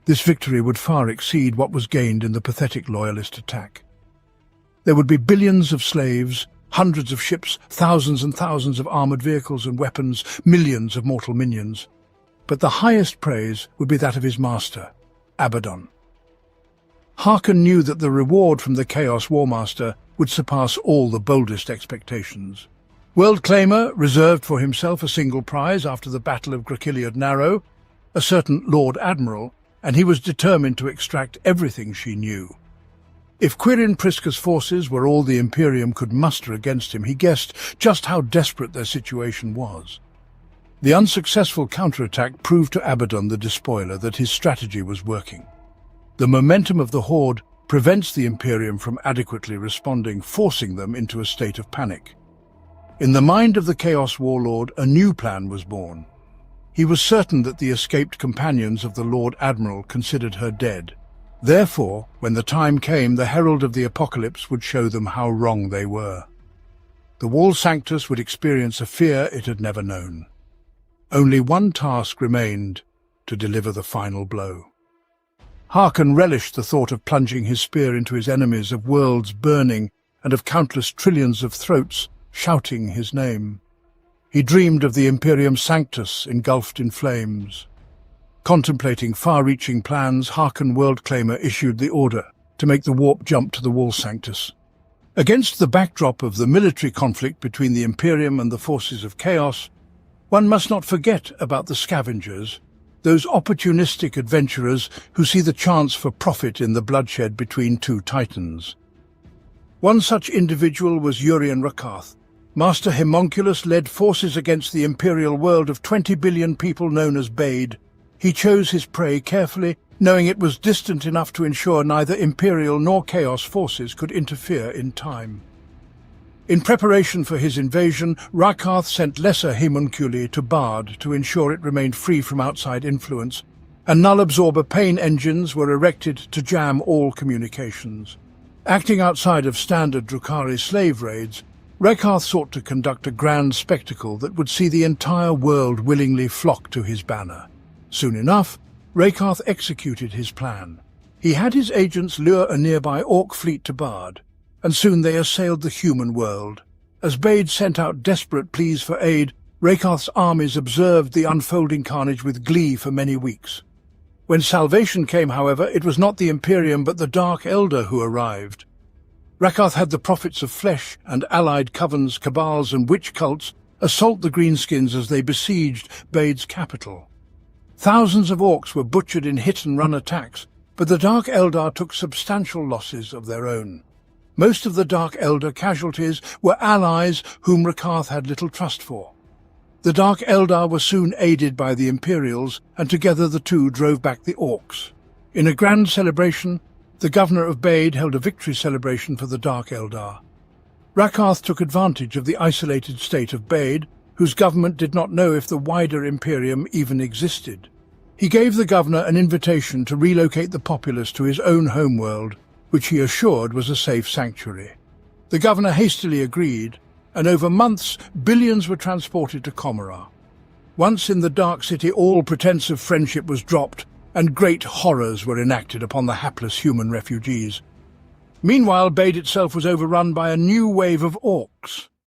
this victory would far exceed what was gained in the pathetic loyalist attack. There would be billions of slaves, hundreds of ships, thousands and thousands of armored vehicles and weapons, millions of mortal minions. But the highest praise would be that of his master, Abaddon. Harkon knew that the reward from the Chaos Warmaster would surpass all the boldest expectations. Worldclaimer reserved for himself a single prize after the Battle of Gauntlet Narrow, a certain Lord Admiral, and he was determined to extract everything she knew. If Quirin Priska's forces were all the Imperium could muster against him, he guessed just how desperate their situation was. The unsuccessful counterattack proved to Abaddon the Despoiler that his strategy was working. The momentum of the Horde prevents the Imperium from adequately responding, forcing them into a state of panic. In the mind of the Chaos Warlord, a new plan was born. He was certain that the escaped companions of the Lord Admiral considered her dead. Therefore, when the time came, the Herald of the Apocalypse would show them how wrong they were. The Wall Sanctus would experience a fear it had never known. Only one task remained: to deliver the final blow. Harkon relished the thought of plunging his spear into his enemies, of worlds burning, and of countless trillions of throats shouting his name. He dreamed of the Imperium Sanctus engulfed in flames. Contemplating far-reaching plans, Harkon Worldclaimer issued the order to make the warp jump to the Wall Sanctus. Against the backdrop of the military conflict between the Imperium and the forces of Chaos, one must not forget about the scavengers, those opportunistic adventurers who see the chance for profit in the bloodshed between two titans. One such individual was Urian Rakath. Master Homunculus led forces against the imperial world of 20 billion people known as Bade. He chose his prey carefully, knowing it was distant enough to ensure neither Imperial nor Chaos forces could interfere in time. In preparation for his invasion, Rakath sent lesser homunculi to Bard to ensure it remained free from outside influence, and null-absorber pain engines were erected to jam all communications. Acting outside of standard Drukhari slave raids, Rakath sought to conduct a grand spectacle that would see the entire world willingly flock to his banner. Soon enough, Rakath executed his plan. He had his agents lure a nearby Orc fleet to Bard, and soon they assailed the human world. As Bade sent out desperate pleas for aid, Rakath's armies observed the unfolding carnage with glee for many weeks. When salvation came, however, it was not the Imperium but the Dark Elder who arrived. Rakath had the Prophets of Flesh and allied covens, cabals and witch cults assault the Greenskins as they besieged Bade's capital. Thousands of Orcs were butchered in hit-and-run attacks, but the Dark Eldar took substantial losses of their own. Most of the Dark Elder casualties were allies whom Rakath had little trust for. The Dark Eldar were soon aided by the Imperials, and together the two drove back the Orcs. In a grand celebration, the governor of Bade held a victory celebration for the Dark Eldar. Rakarth took advantage of the isolated state of Bade, whose government did not know if the wider Imperium even existed. He gave the governor an invitation to relocate the populace to his own homeworld, which he assured was a safe sanctuary. The governor hastily agreed, and over months billions were transported to Commorragh. Once in the Dark City, all pretense of friendship was dropped, and great horrors were enacted upon the hapless human refugees. Meanwhile, Bade itself was overrun by a new wave of orcs.